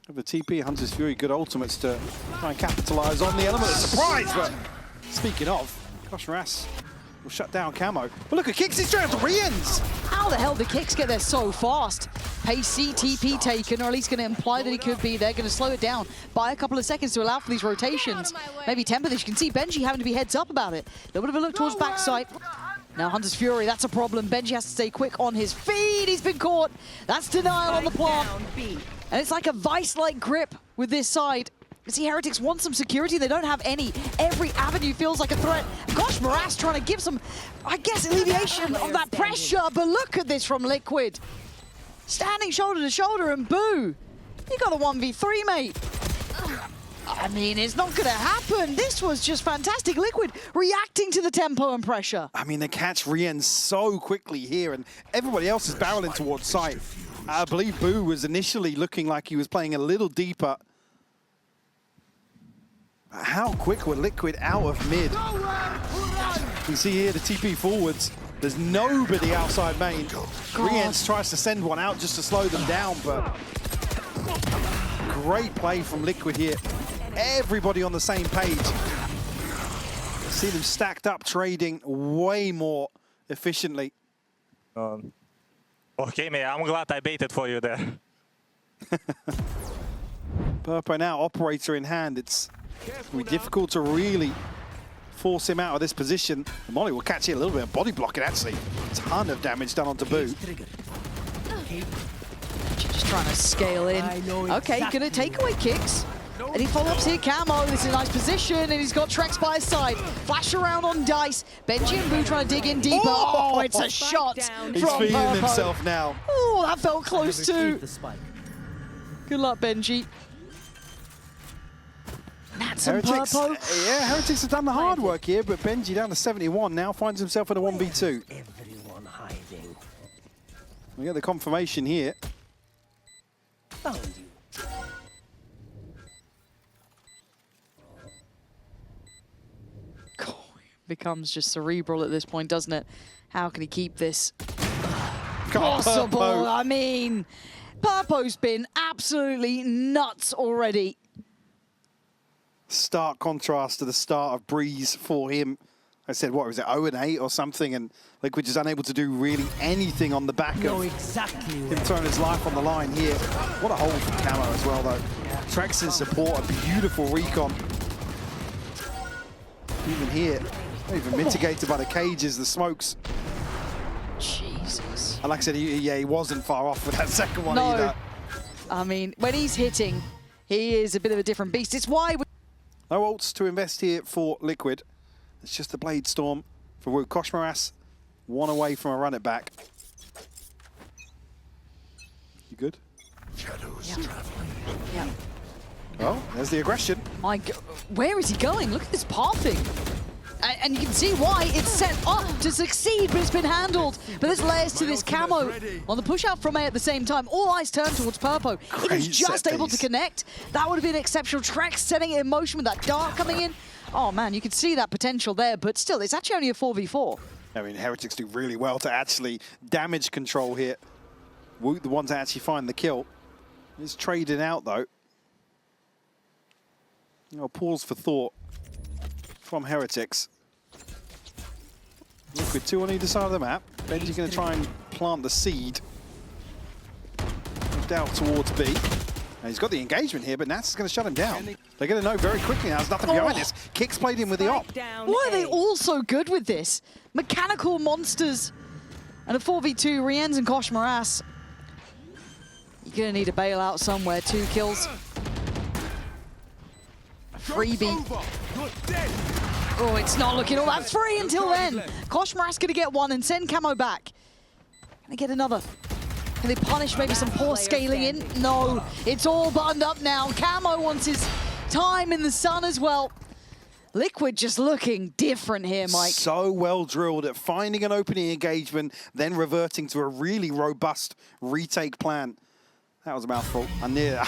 S1: The TP, Hunter's Fury, good ultimates to try and capitalize on the element of surprise. But speaking of, Kosh Maras will shut down Camo. But look at Kicks, he's straight to Rienz.
S2: How the hell did Kicks get there so fast? Pacey, TP taken, or at least going to imply that he could be there. Going to slow it down by a couple of seconds to allow for these rotations. Maybe temper this. You can see Benji having to be heads up about it. A little bit of a look towards backside. Now Hunter's Fury, that's a problem. Benji has to stay quick on his feet. He's been caught. That's denial on the plant.
S11: Down B.
S2: And it's like a vice-like grip with this side. You see, Heretics want some security. They don't have any. Every avenue feels like a threat. Gosh, Maras trying to give some, I guess, alleviation of that pressure. But look at this from Liquid. Standing shoulder to shoulder, and Boo, you got a 1v3, mate. I mean, it's not going to happen. This was just fantastic. Liquid reacting to the tempo and pressure.
S1: I mean, they catch Rienz so quickly here, and everybody else is barreling towards site. I believe Boo was initially looking like he was playing a little deeper. How quick were Liquid out of mid? You can see here the TP forwards. There's nobody outside main. Rienz tries to send one out just to slow them down, but great play from Liquid here. Everybody on the same page. See them stacked up, trading way more efficiently.
S7: Okay, man, I'm glad I baited for you there.
S1: Purpo now, operator in hand. It's gonna be difficult to really force him out of this position. Molly will catch it a little bit of body blocking, actually. A ton of damage done onto Boo.
S2: Just trying to scale in. Okay, gonna take away kicks. And he follow-ups here, Camo. This is a nice position, and he's got Trex by his side. Flash around on Dice. Benji and Boo trying to dig in deeper. Oh, it's a shot from
S1: He's feeling
S2: Purpo.
S1: himself now.
S2: Oh, that felt close too.
S5: The spike.
S2: Good luck, Benji. Nats and
S1: Heretics,
S2: Purpo.
S1: yeah, Heretics have done the hard work here, but Benji down to 71 now finds himself in a 1v2.
S5: Everyone hiding.
S1: We get the confirmation here.
S5: Found you.
S2: Becomes just cerebral at this point, doesn't it? How can he keep this
S1: Come on,
S2: possible?
S1: Purpo.
S2: I mean, Purpo's been absolutely nuts already.
S1: Stark contrast to the start of Breeze for him. I said, what was it, 0-8 or something, and Liquid is unable to do really anything on the back of
S5: exactly
S1: him throwing his life on the line here. What a hold from Camo as well, though. Trex's support, a beautiful recon. Even here, not even mitigated by the cages, the smokes.
S2: Jesus.
S1: And like I said, he wasn't far off with that second one
S2: No.
S1: either.
S2: I mean, when he's hitting, he is a bit of a different beast. It's why
S1: No ults to invest here for Liquid. It's just a Blade Storm for Woot. Koshmaras, one away from a run it back. You good?
S2: Yeah.
S1: Well, there's the aggression.
S2: My God, where is he going? Look at this pathing. And you can see why it's set up to succeed, but it's been handled. But there's layers to this Camo on the push out from A at the same time. All eyes turn towards Purpo. He was
S1: Great
S2: just
S1: set
S2: able to
S1: piece.
S2: connect. That would have been exceptional. Trex setting it in motion with that dart coming in. Oh man, you could see that potential there, but still, it's actually only a 4v4.
S1: I mean, Heretics do really well to actually damage control here. Woot, the one to actually find the kill. He's trading out, though. Pause for thought from Heretics. Liquid 2 on either side of the map. Benji going to try and plant the seed. Moved out towards B. And he's got the engagement here, but Nats is going to shut him down. They're going to know very quickly now there's nothing behind this. Kicks played in with the op.
S2: Why are they all so good with this? Mechanical monsters. And a 4v2, Rienz and Koshmaras. You're going to need a bailout somewhere. 2 kills. Freebie. Oh, it's not looking all that free until then. Koshmaras going to get one and send Camo back. Can they get another? Can they punish maybe some poor scaling in? No, it's all buttoned up now. Camo wants his time in the sun as well. Liquid just looking different here, Mike.
S1: So well drilled at finding an opening engagement, then reverting to a really robust retake plan. That was a mouthful. I'm near on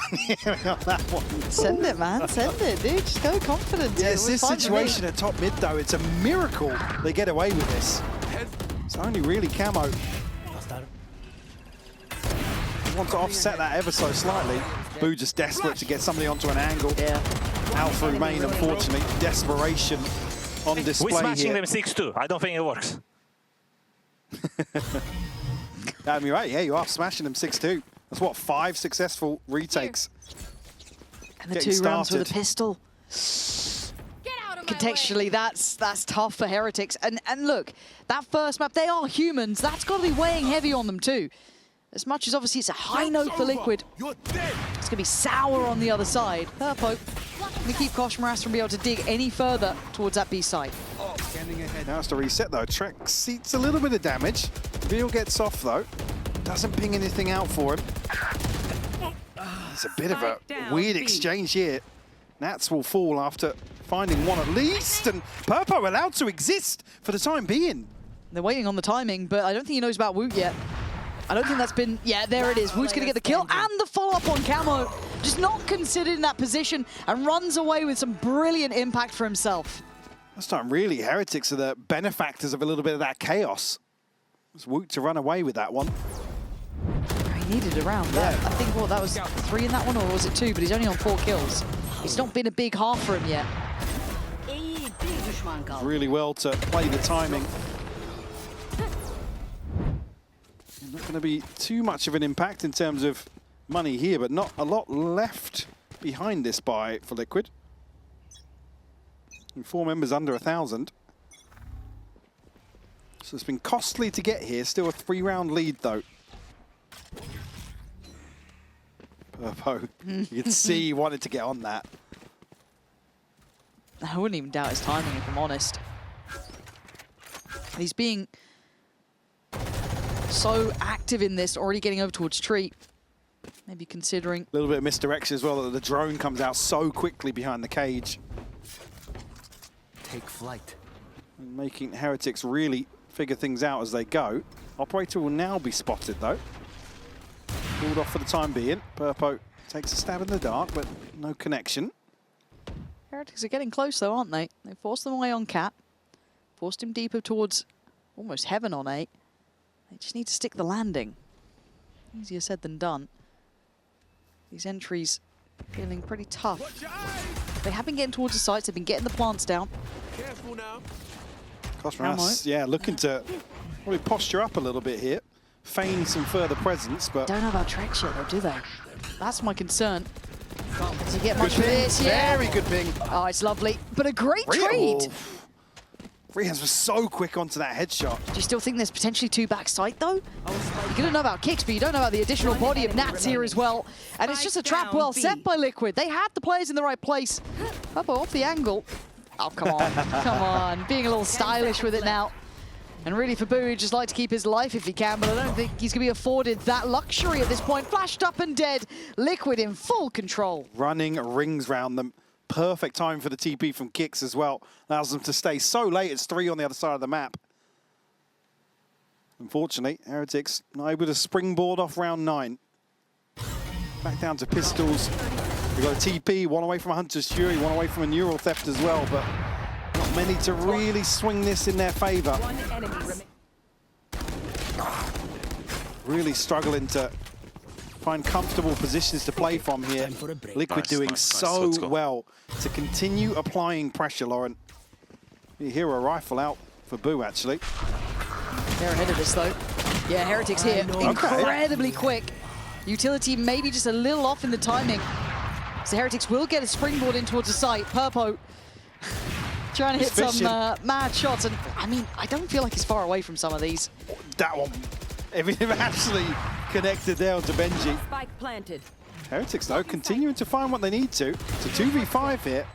S1: that one.
S2: Send it, man. Send it, dude. Just go confident.
S1: Yes, this situation at top mid, though, it's a miracle they get away with this. It's only really Camo. Want to offset that ever so slightly. Boo just desperate to get somebody onto an angle.
S2: Yeah.
S1: Out through main, unfortunately. Desperation on display
S7: We're smashing
S1: here.
S7: them 6-2. I don't think it works.
S1: You're right, yeah, you are smashing them 6-2. That's what, 5 successful retakes.
S2: And the
S1: Getting
S2: 2 rounds with a
S1: started.
S2: pistol.
S3: Get out of my
S2: Contextually, that's tough for Heretics. And look, that first map, they are humans. That's got to be weighing heavy on them too. As much as obviously it's a high note for Liquid, it's going to be sour on the other side. Purpo going to keep Koshmaras from being able to dig any further towards that B side.
S12: Scanning ahead.
S1: Now it's to reset though. Trex seats a little bit of damage. Veal gets off though. Doesn't ping anything out for him. It's a bit of a weird exchange here. Nats will fall after finding one at least, and Purpo allowed to exist for the time being.
S2: They're waiting on the timing, but I don't think he knows about Woot yet. I don't think that's been... Yeah, there it is. Woot's going to get the kill and the follow-up on Camo. Just not considered in that position and runs away with some brilliant impact for himself.
S1: This time, really, Heretics are the benefactors of a little bit of that chaos. It's Woot to run away with that one.
S2: He needed around that. I think, what, that was 3 in that one, or was it 2? But he's only on 4 kills. It's not been a big half for him yet.
S1: really well to play the timing. Not going to be too much of an impact in terms of money here, but not a lot left behind this buy for Liquid. And 4 members under 1,000. So it's been costly to get here. Still a 3-round lead, though. Purpo, you can see he wanted to get on that.
S2: I wouldn't even doubt his timing, if I'm honest. He's being so active in this, already getting over towards Tree. Maybe considering...
S1: A little bit of misdirection as well, that the drone comes out so quickly behind the cage.
S5: Take flight.
S1: And making Heretics really figure things out as they go. Operator will now be spotted, though. Pulled off for the time being. Purpo takes a stab in the dark, but no connection.
S2: Heretics are getting close, though, aren't they? They forced them away on Cat. Forced him deeper towards almost heaven on 8. They just need to stick the landing. Easier said than done. These entries feeling pretty tough. They have been getting towards the sites. They've been getting the plants down.
S12: Careful now.
S1: Cosmos, yeah, looking to probably posture up a little bit here. Feign some further presence, but...
S2: Don't know about Trex yet, though, do they? That's my concern. Does he get
S1: Good
S2: much of
S1: ping.
S2: this? Yeah.
S1: Very good ping.
S2: Oh, it's lovely. But a great trade.
S1: Rehans was so quick onto that headshot.
S2: Do you still think there's potentially 2 backside, though? You're going to know about kicks, but you don't know about the additional body of Nats here as well. And it's just a trap well set by Liquid. They had the players in the right place. Up off the angle. Oh, come on. Come on. Being a little stylish with it now. And really for Boo, he'd just like to keep his life if he can, but I don't think he's going to be afforded that luxury at this point. Flashed up and dead. Liquid in full control.
S1: Running rings round them. Perfect time for the TP from Kicks as well. Allows them to stay so late. It's 3 on the other side of the map. Unfortunately, Heretics not able to springboard off round 9. Back down to pistols. We've got a TP, 1 away from a Hunter's Fury, 1 away from a Neural Theft as well, but not many to really swing this in their favor. Really struggling to find comfortable positions to play from here. Liquid doing so well to continue applying pressure, Lauren. You hear a rifle out for Boo, actually.
S2: They're ahead of this, though. Yeah, Heretics here. Incredibly quick. Utility maybe just a little off in the timing. So Heretics will get a springboard in towards the site. Purpo trying to hit some mad shots. And, I mean, I don't feel like he's far away from some of these.
S1: That one. Everything actually connected there onto Benji.
S11: Spike planted.
S1: Heretics, though, continuing to find what they need to. It's a 2v5 here.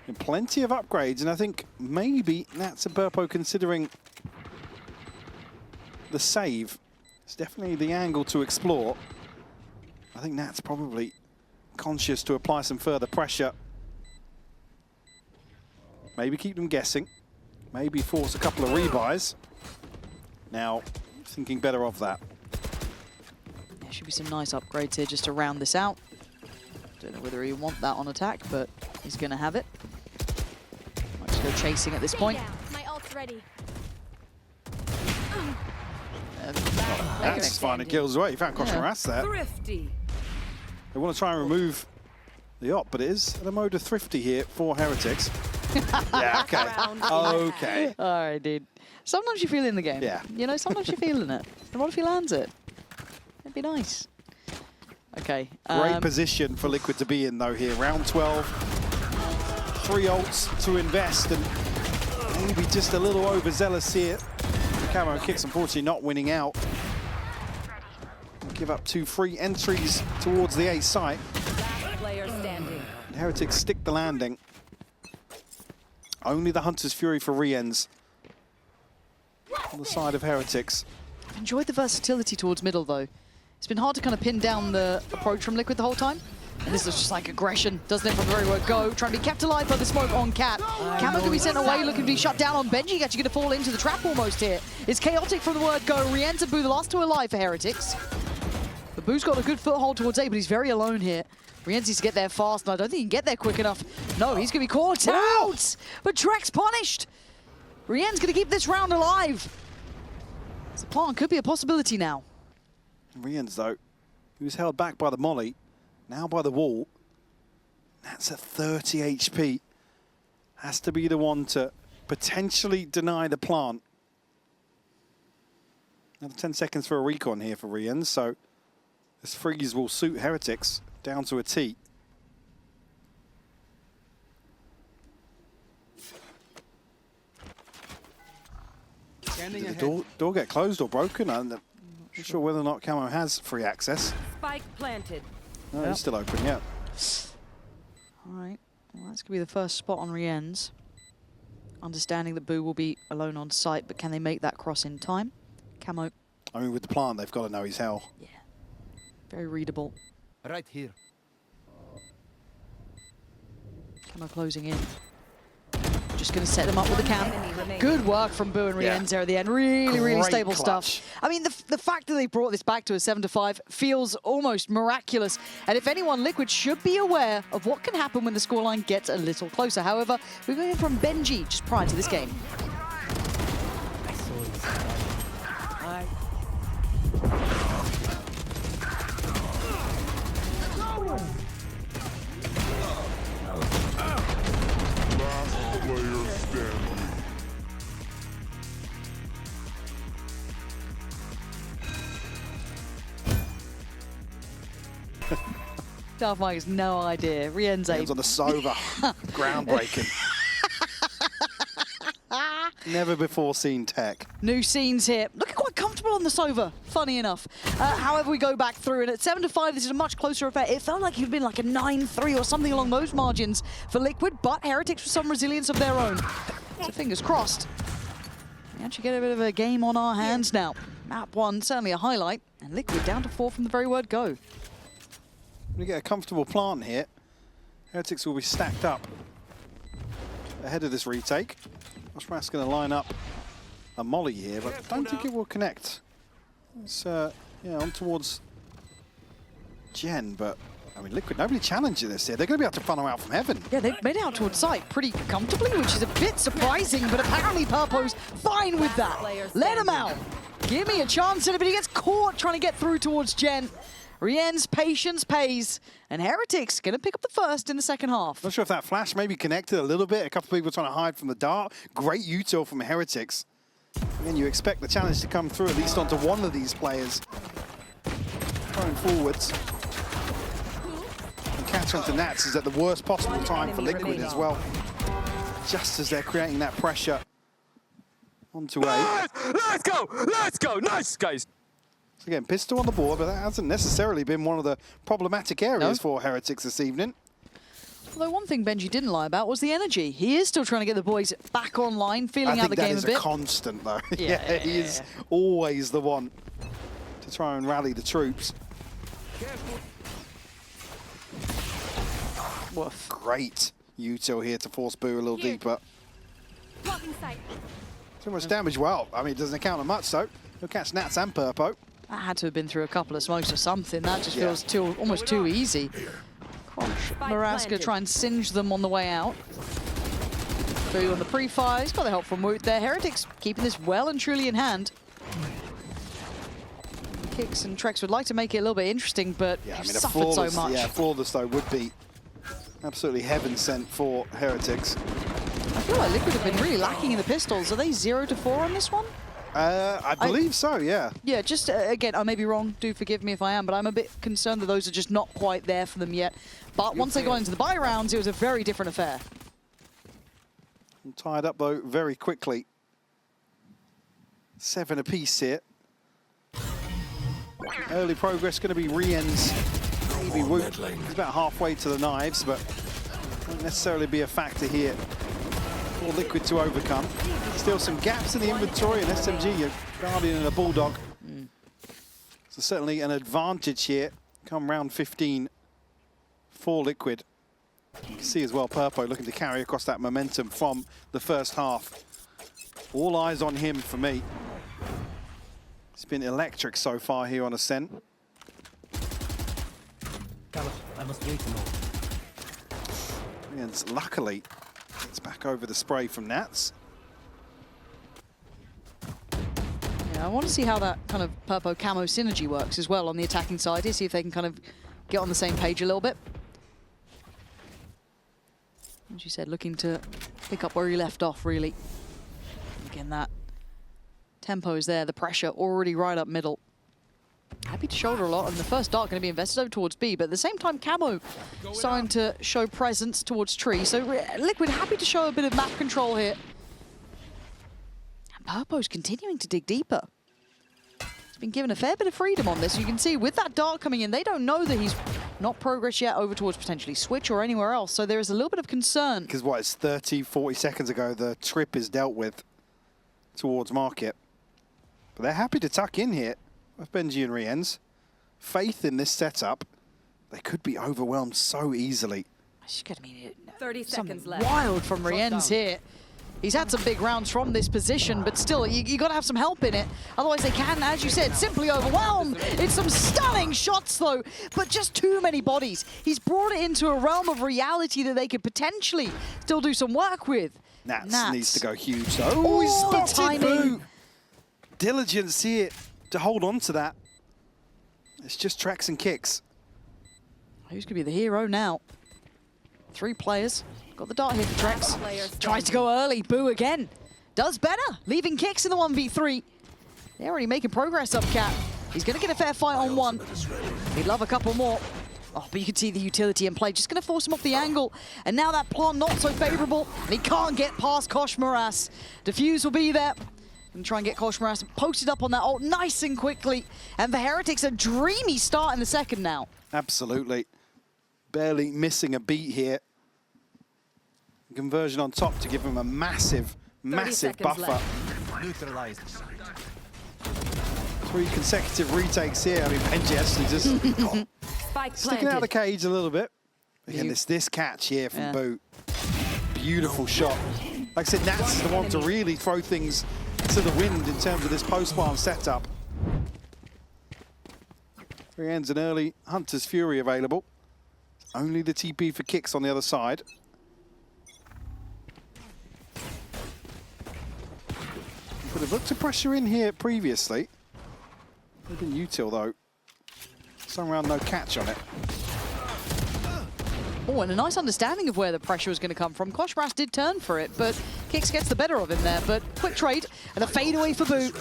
S1: And plenty of upgrades. And I think maybe Nats and Purpo considering the save. It's definitely the angle to explore. I think Nats probably conscious to apply some further pressure. Maybe keep them guessing. Maybe force a couple of rebuys. Now, thinking better of that.
S2: There should be some nice upgrades here just to round this out. Don't know whether he want that on attack, but he's going to have it. Might just go chasing at this point.
S3: My ult's ready.
S1: That's finding kills away. You found Koshmaras there.
S11: Thrifty.
S1: They want to try and remove the op, but it is at a mode of thrifty here for Heretics. Yeah, okay. Okay.
S2: All right, dude. Sometimes you feel in the game.
S1: Yeah.
S2: You know, sometimes you're feeling it. And what if he lands it? It'd be nice. Okay.
S1: Great position for Liquid to be in, though, here. Round 12. 3 ults to invest, and maybe just a little overzealous here. Camo Kicks, unfortunately, not winning out. Give up 2 free entries towards the A site.
S11: Last player standing.
S1: And Heretics stick the landing. Only the Hunter's Fury for re-ends on the side of Heretics.
S2: I've enjoyed the versatility towards middle, though. It's been hard to kind of pin down the approach from Liquid the whole time. And this is just like aggression. Doesn't it from the very word go. Trying to be kept alive by the smoke on Cat. Camo can be sent away, looking to be shut down on Benji. Actually going to fall into the trap almost here. It's chaotic from the word go. Rien's and Boo, the last 2 alive for Heretics. But Boo's got a good foothold towards A, but he's very alone here. Rien's needs to get there fast, and I don't think he can get there quick enough. No, he's going to be caught out! But Trex punished! Rien's going to keep this round alive. The plant could be a possibility now.
S1: Rien's, though, he was held back by the molly, now by the wall. That's at 30 HP. has to be the one to potentially deny the plant. Another 10 seconds for a recon here for Rians, so this freeze will suit Heretics down to a T.
S12: Scanning
S1: Did
S12: ahead.
S1: the door get closed or broken? I'm not sure whether or not Camo has free access.
S11: Spike planted.
S1: No, it's still open, yeah.
S2: All right, well, that's going to be the first spot on Rien's. Understanding that Boo will be alone on site, but can they make that cross in time? Camo,
S1: I mean, with the plant, they've got to know he's hell.
S2: yeah, very readable.
S12: Right here.
S2: Camo closing in. Just going to set them up with the cam. Good work from Boo and Rienz there at the end. Really, really
S1: Great
S2: stable
S1: clutch.
S2: stuff. I mean, the fact that they brought this back to a 7-5 feels almost miraculous. And if anyone, Liquid should be aware of what can happen when the scoreline gets a little closer. However, we're going from Benji just prior to this game.
S5: I saw this. I
S2: Darth Mike has no idea. Rienz
S1: Hands on the Sova. Groundbreaking. Never before seen tech.
S2: New scenes here. Looking quite comfortable on the Sova, funny enough. However, we go back through, and at 7-5, this is a much closer affair. It felt like it had been like a 9-3 or something along those margins for Liquid, but Heretics with some resilience of their own. So fingers crossed. We actually get a bit of a game on our hands now. Map 1, certainly a highlight, and Liquid down to 4 from the very word go.
S1: We get a comfortable plant here. Heretics will be stacked up ahead of this retake. Oshra's going to line up a molly here, but don't think it will connect. It's yeah, on towards Gen, but I mean, Liquid, nobody challenging this here. They're going to be able to funnel out from heaven.
S2: Yeah, they've made it out towards site pretty comfortably, which is a bit surprising, but apparently Purpo's fine with that. Let him out. Give me a chance in it, but he gets caught trying to get through towards Gen. Rien's patience pays, and Heretics going to pick up the first in the second half.
S1: Not sure if that flash maybe connected a little bit. A couple of people trying to hide from the dart. Great util from Heretics. Again, you expect the challenge to come through at least onto one of these players. Going forwards. And catch onto Nats is at the worst possible time for Liquid as well. Just as they're creating that pressure onto A.
S4: Let's go! Let's go! Nice, guys!
S1: So again, pistol on the board, but that hasn't necessarily been one of the problematic areas for Heretics this evening.
S2: Although one thing Benji didn't lie about was the energy. He is still trying to get the boys back online, feeling out the game a bit.
S1: I think that is a constant, though.
S2: Yeah,
S1: he is always the one to try and rally the troops.
S2: Woof.
S1: Great util here to force Boo a little deeper.
S3: Blocking sight.
S1: Too much damage. Well, I mean, it doesn't account for much, though. He'll catch Nats and Purpo.
S2: That had to have been through a couple of smokes or something. That just feels almost too easy. Maraska try and singe them on the way out. Boo on the pre-fire. He's got the help from Woot there. Heretics keeping this well and truly in hand. Kicks and Trex would like to make it a little bit interesting, but
S1: Yeah, I
S2: they've
S1: mean, a
S2: suffered
S1: flawless,
S2: so much.
S1: yeah, flawless, though, would be absolutely heaven sent for Heretics.
S2: I feel like Liquid have been really lacking in the pistols. Are they 0-4 on this one?
S1: I believe so, yeah.
S2: Yeah, just again, I may be wrong. Do forgive me if I am, but I'm a bit concerned that those are just not quite there for them yet. But once they got into the buy rounds, it was a very different affair.
S1: Tied up, though, very quickly. 7 apiece here. Early progress going to be Rien's, maybe Woot. He's about halfway to the knives, but won't necessarily be a factor here for Liquid to overcome. Still some gaps in the inventory, an SMG, a Guardian and a Bulldog. So certainly an advantage here come round 15 for Liquid. You can see as well Purpo looking to carry across that momentum from the first half. All eyes on him for me. It's been electric so far here on Ascent.
S5: I must wait a moment.
S1: And luckily, it's back over the spray from Nats.
S2: Yeah, I want to see how that kind of Purpo camo synergy works as well on the attacking side here, see if they can kind of get on the same page a little bit. As you said, looking to pick up where he left off, really. Again, that tempo is there, the pressure already right up middle. Happy to shoulder a lot, and the first dart going to be invested over towards B, but at the same time, Camo starting to show presence towards Tree. So Liquid happy to show a bit of map control here. And Purpo's continuing to dig deeper. He's been given a fair bit of freedom on this. You can see with that dart coming in, they don't know that he's not progressed yet over towards potentially Switch or anywhere else. So there is a little bit of concern.
S1: Because what, it's 30, 40 seconds ago, the trip is dealt with towards Market. But they're happy to tuck in here with Benji and Rienz. Faith in this setup. They could be overwhelmed so easily.
S2: It's going to be
S11: 30 seconds left.
S2: Wild from Rienz here. He's had some big rounds from this position, but still, you got to have some help in it. Otherwise, they can, as you said, simply overwhelm. It's some stunning shots, though, but just too many bodies. He's brought it into a realm of reality that they could potentially still do some work with.
S1: Nats needs to go huge, though. Oh, he's spotted Boo. Diligence here to hold on to that. It's just tracks and kicks.
S2: Who's going to be the hero now? 3 players. Got the dart here for Trex. Tries to go early. Boo again. Does better. Leaving kicks in the 1v3. They're already making progress up Cap. He's going to get a fair fight on one. He'd love a couple more. Oh, but you can see the utility in play. Just going to force him off the angle. And now that plant not so favorable. And he can't get past Kosh Moras. Defuse will be there. And try and get Kosh Moras posted up on that ult nice and quickly. And the Heretics a dreamy start in the second now.
S1: Absolutely. Barely missing a beat here. Conversion on top to give him a massive, massive buffer.
S12: Neutralized.
S1: 3 consecutive retakes here. I mean, Benji actually just sticking out of the cage a little bit. Again, this catch here from Boo. Beautiful shot. Like I said, Nats is the one to really throw things to the wind in terms of this post-plant setup. Three ends an early Hunter's Fury available. Only the TP for kicks on the other side. But they've looked to pressure in here previously. They've been util though. Some round no catch on it.
S2: Oh, and a nice understanding of where the pressure was going to come from. Kosh Moras did turn for it, but Kicks gets the better of him there. But quick trade and a fade away for Boo.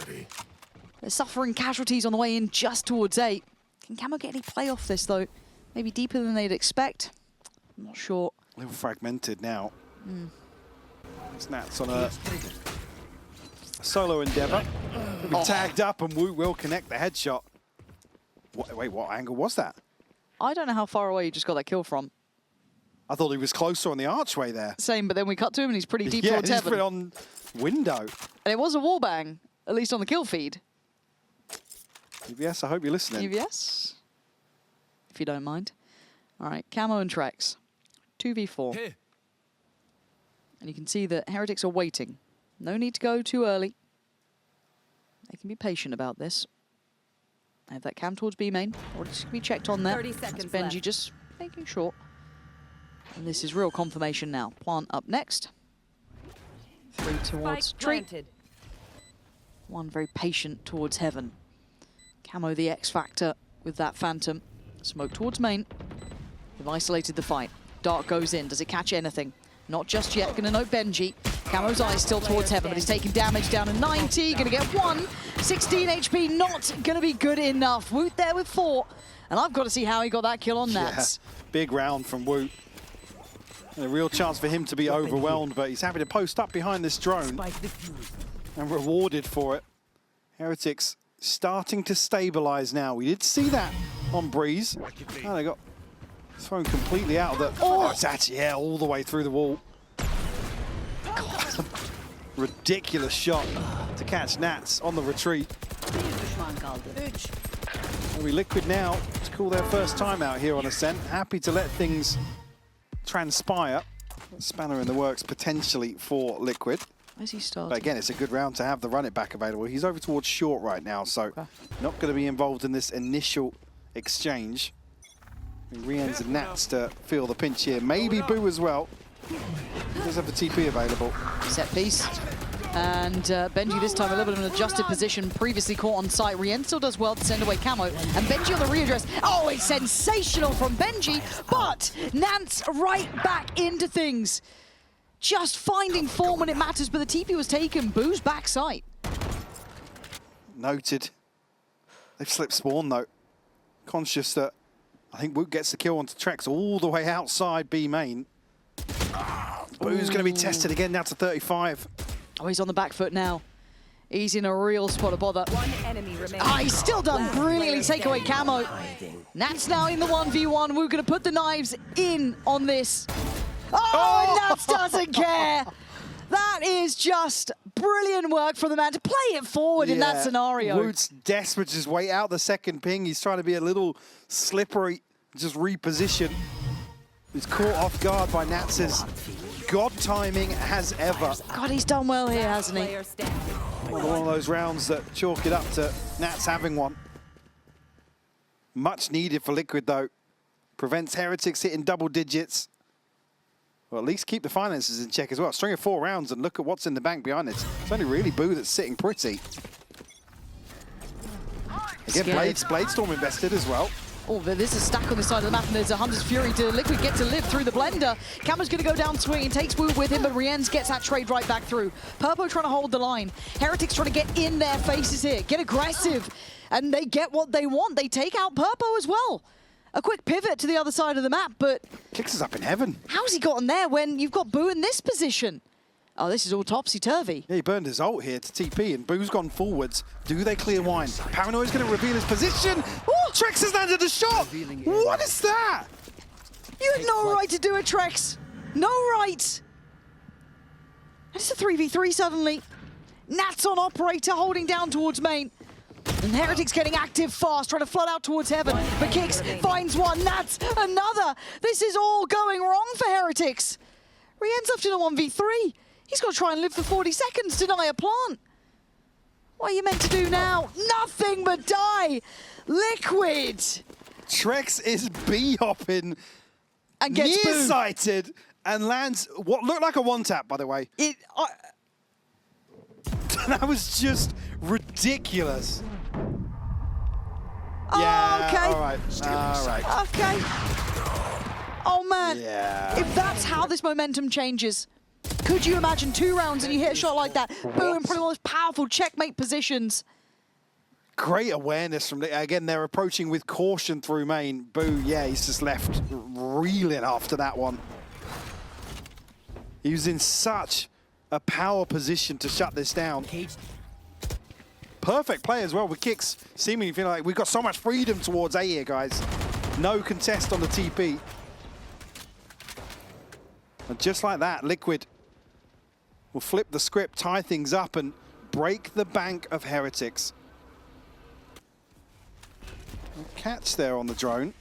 S2: They're suffering casualties on the way in just towards 8. Can Camo get any play off this though? Maybe deeper than they'd expect. I'm not sure.
S1: A little fragmented now. Nats on a solo endeavor. He'll be tagged up and Wu will connect the headshot. Wait, what angle was that?
S2: I don't know how far away you just got that kill from.
S1: I thought he was closer on the archway there.
S2: Same, but then we cut to him and he's pretty deep
S1: yeah,
S2: towards
S1: he's
S2: heaven.
S1: put it on window.
S2: And it was a wallbang, at least on the kill feed.
S1: EVS, I hope you're listening.
S2: EVS, if you don't mind. All right, Camo and Trex, 2v4.
S12: Hey.
S2: And you can see that Heretics are waiting. No need to go too early. They can be patient about this. I have that cam towards B main. Or just to be checked on there.
S11: 30 seconds
S2: That's Benji
S11: left.
S2: just making sure. And this is real confirmation now. Plant up next. 3 towards Tree. One very patient towards heaven. Camo the X Factor with that Phantom. Smoke towards main. They've isolated the fight. Dart goes in. Does it catch anything? Not just yet. Going to note Benji. Camo's eyes still towards heaven, but he's taking damage down to 90. Going to get 1. 16 HP. Not going to be good enough. Woot there with 4. And I've got to see how he got that kill on Nats.
S1: Yeah, big round from Woot. And a real chance for him to be overwhelmed, but he's happy to post up behind this drone and rewarded for it. Heretics starting to stabilize now. We did see that on Breeze. Oh, they got thrown completely out of the... Oh, it's actually, yeah, all the way through the wall. God, ridiculous shot to catch Nats on the retreat. It'll be Liquid now to call their first time out here on Ascent. Happy to let things transpire. Spanner in the works potentially for Liquid.
S2: Where's he starting?
S1: But again, it's a good round to have the run it back available. He's over towards short right now, so not going to be involved in this initial exchange. Rienz and Nats to feel the pinch here. Maybe Boo as well. He does have the TP available.
S2: Set piece. And Benji this time a little bit of an adjusted position, previously caught on site. Rien still does well to send away Camo. And Benji on the readdress. Oh, it's sensational from Benji, but Nance right back into things. just finding form when it matters, but the TP was taken. Boo's backside.
S1: Noted. They've slipped spawn though. Conscious that I think Woot gets the kill onto Trex all the way outside B main. Boo's going to be tested again now to 35.
S2: Oh, he's on the back foot now. He's in a real spot of bother.
S11: One enemy remaining.
S2: Ah, he's still done brilliantly. Take away Camo. Nats now in the 1v1. We're going to put the knives in on this. Oh, and Nats doesn't care. That is just brilliant work from the man to play it forward in that scenario.
S1: Woot's desperate to just wait out the second ping. He's trying to be a little slippery, just reposition. He's caught off guard by Nats's god timing as ever.
S2: God, he's done well here, hasn't he?
S11: Player standing.
S1: Another one of those rounds that chalk it up to Nats having one. Much needed for Liquid though. Prevents Heretics hitting double digits. Well, at least keep the finances in check as well. String of 4 rounds and look at what's in the bank behind it. It's only really Boo that's sitting pretty. Again, Bladestorm invested as well.
S2: Oh, there's a stack on the side of the map, and there's a Hunter's Fury to Liquid get to live through the blender. Cameron's going to go down swinging, takes Woot with him, but Rienz gets that trade right back through. Purpo trying to hold the line. Heretics trying to get in their faces here, get aggressive, and they get what they want. They take out Purpo as well. A quick pivot to the other side of the map, but
S1: Kicks us up in heaven.
S2: how's he gotten there when you've got Boo in this position? Oh, this is all topsy-turvy.
S1: Yeah, he burned his ult here to TP, and Boo's gone forwards. Do they clear wine? Paranoid's going to reveal his position. Oh, Trex has landed a shot. What is that?
S2: You had no right to do it, Trex. No right. And it's a 3v3 suddenly. Nats on operator, holding down towards main. And Heretics getting active fast, trying to flood out towards heaven. But Kicks finds one, Nats another. This is all going wrong for Heretics. Rien's left in a 1v3. He's got to try and live for 40 seconds, deny a plant. What are you meant to do now? Nothing but die. Liquid.
S1: Trex is B-hopping,
S2: And gets Boo.
S1: nearsighted, and lands what looked like a one-tap, by the way. That was just ridiculous.
S2: Oh,
S1: Yeah,
S2: okay.
S1: all right.
S2: Okay. Oh, man.
S1: Yeah.
S2: If that's how this momentum changes, could you imagine 2 rounds and you hit a shot like that? Boom, probably one of those powerful checkmate positions.
S1: Great awareness from again, they're approaching with caution through main. Boo, yeah, he's just left reeling after that one. He was in such a power position to shut this down. Perfect play as well with Kicks, seemingly feeling like we've got so much freedom towards A here, guys. No contest on the TP. And just like that, Liquid will flip the script, tie things up, and break the bank of Heretics. Catch there on the drone.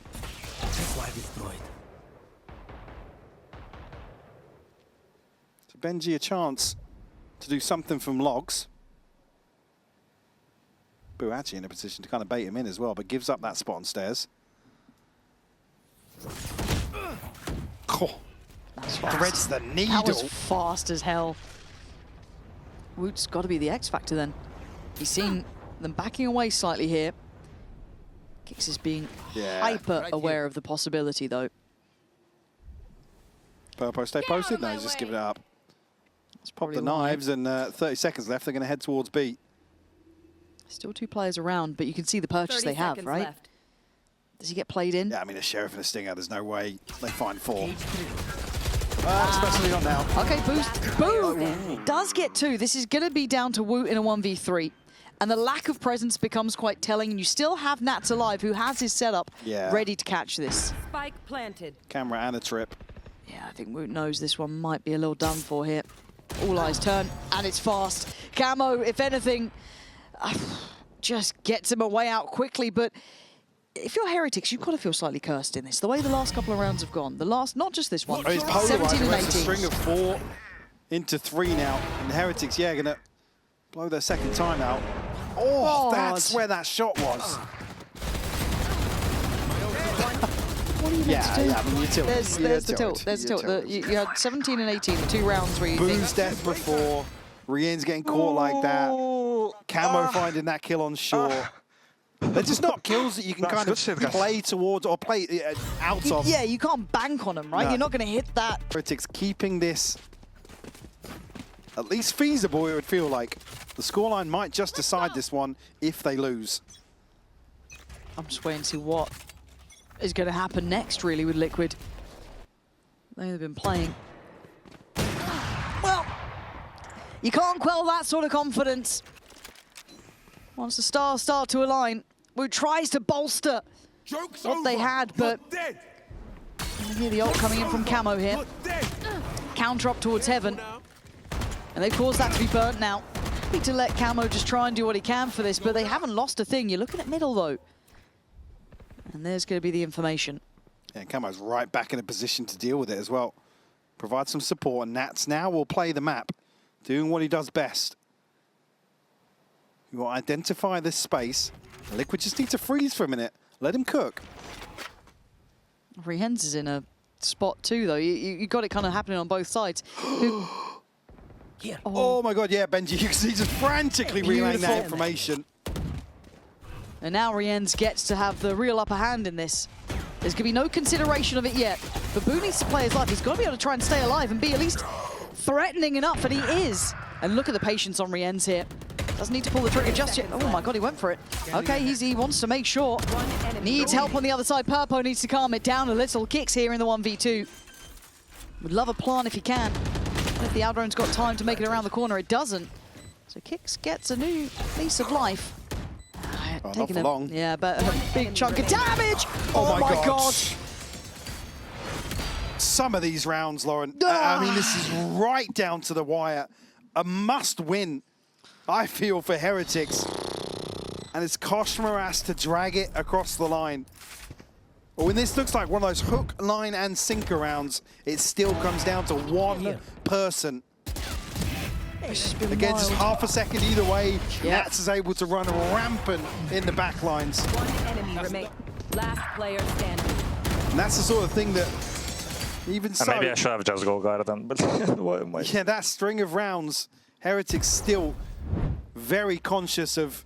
S1: So Benji a chance to do something from logs. Boo actually in a position to kind of bait him in as well, but gives up that spot on stairs. Oh, threads the needle.
S2: That was fast as hell. Woot's got to be the X factor then. He's seen them backing away slightly here. Kicks is being hyper aware of the possibility though.
S1: Purpo stay posted? No, he's just giving it up.
S2: That's probably
S1: the knives and 30 seconds left. They're going to head towards B.
S2: Still 2 players around, but you can see the purchase they have, right?
S11: Left.
S2: Does he get played in?
S1: Yeah, I mean, a Sheriff and a Stinger, there's no way they find 4. Especially not now.
S2: Okay, Boo does get 2. This is going to be down to Woot in a 1v3. And the lack of presence becomes quite telling, and you still have Nats alive, who has his setup ready to catch this.
S11: Spike planted.
S1: Camera and a trip.
S2: Yeah, I think Woot knows this one might be a little done for here. All eyes turn, and it's fast. Camo, if anything, just gets him a way out quickly, but if you're Heretics, you've got to feel slightly cursed in this. The way the last couple of rounds have gone. The last, not just this one, 17 and 18.
S1: A string of 4 into 3 now. And the Heretics, yeah, going to blow their second time out. Oh, that's where that shot was.
S2: What are you meant to do?
S1: Yeah, I mean, you tilt.
S2: There's the tilt. There's the tilt. You had 17 and 18, the 2 rounds where you
S1: Boo's death before. Rien's getting caught like that. Camo finding that kill on shore. They're just not kills that you can kind of play towards or play out of.
S2: Yeah, you can't bank on them, right? You're not going to hit that.
S1: Heretics keeping this at least feasible, it would feel like. The scoreline might just decide this one if they lose.
S2: I'm just waiting to see what is going to happen next, really, with Liquid. They've been playing. Well, you can't quell that sort of confidence. Once the stars start to align, Woot tries to bolster what they had, but you hear the ult coming in from Camo here. Counter up towards Heaven. And they've caused that to be burnt now. Happy to let Camo just try and do what he can for this, but they haven't lost a thing. You're looking at middle, though. And there's going to be the information.
S1: Yeah, Camo's right back in a position to deal with it as well. Provide some support, and Nats now will play the map, doing what he does best. You will identify this space. Liquid just need to freeze for a minute. Let him cook.
S2: Rehens is in a spot too, though. You got it kind of happening on both sides.
S1: Oh my God, yeah, Benji, you can see just frantically relaying that information.
S2: And now Rienz gets to have the real upper hand in this. There's going to be no consideration of it yet. But Boo needs to play his life. He's got to be able to try and stay alive and be at least threatening enough, and he is. And look at the patience on Rienz here. Doesn't need to pull the trigger just yet. Oh my God, he went for it. Okay, he wants to make sure. Needs help on the other side. Purpo needs to calm it down a little. Kicks here in the 1v2. Would love a plant if he can. If the Aldron's got time to make it around the corner, it doesn't. So Kicks gets a new lease of life.
S1: Oh, not for long.
S2: Yeah, but a big chunk of damage.
S1: Oh my God. Some of these rounds, Lauren. I mean, this is right down to the wire. A must win, I feel, for Heretics. And it's Koshmaras to drag it across the line. But when this looks like one of those hook, line, and sinker rounds, it still comes down to one person. Again, just half a second either way. Nats is able to run rampant in the back lines.
S11: One enemy remains. Last player standing.
S1: And that's the sort of thing that, even so...
S7: Maybe I should have just go garden, but why am I...
S1: Yeah, that string of rounds, Heretics still very conscious of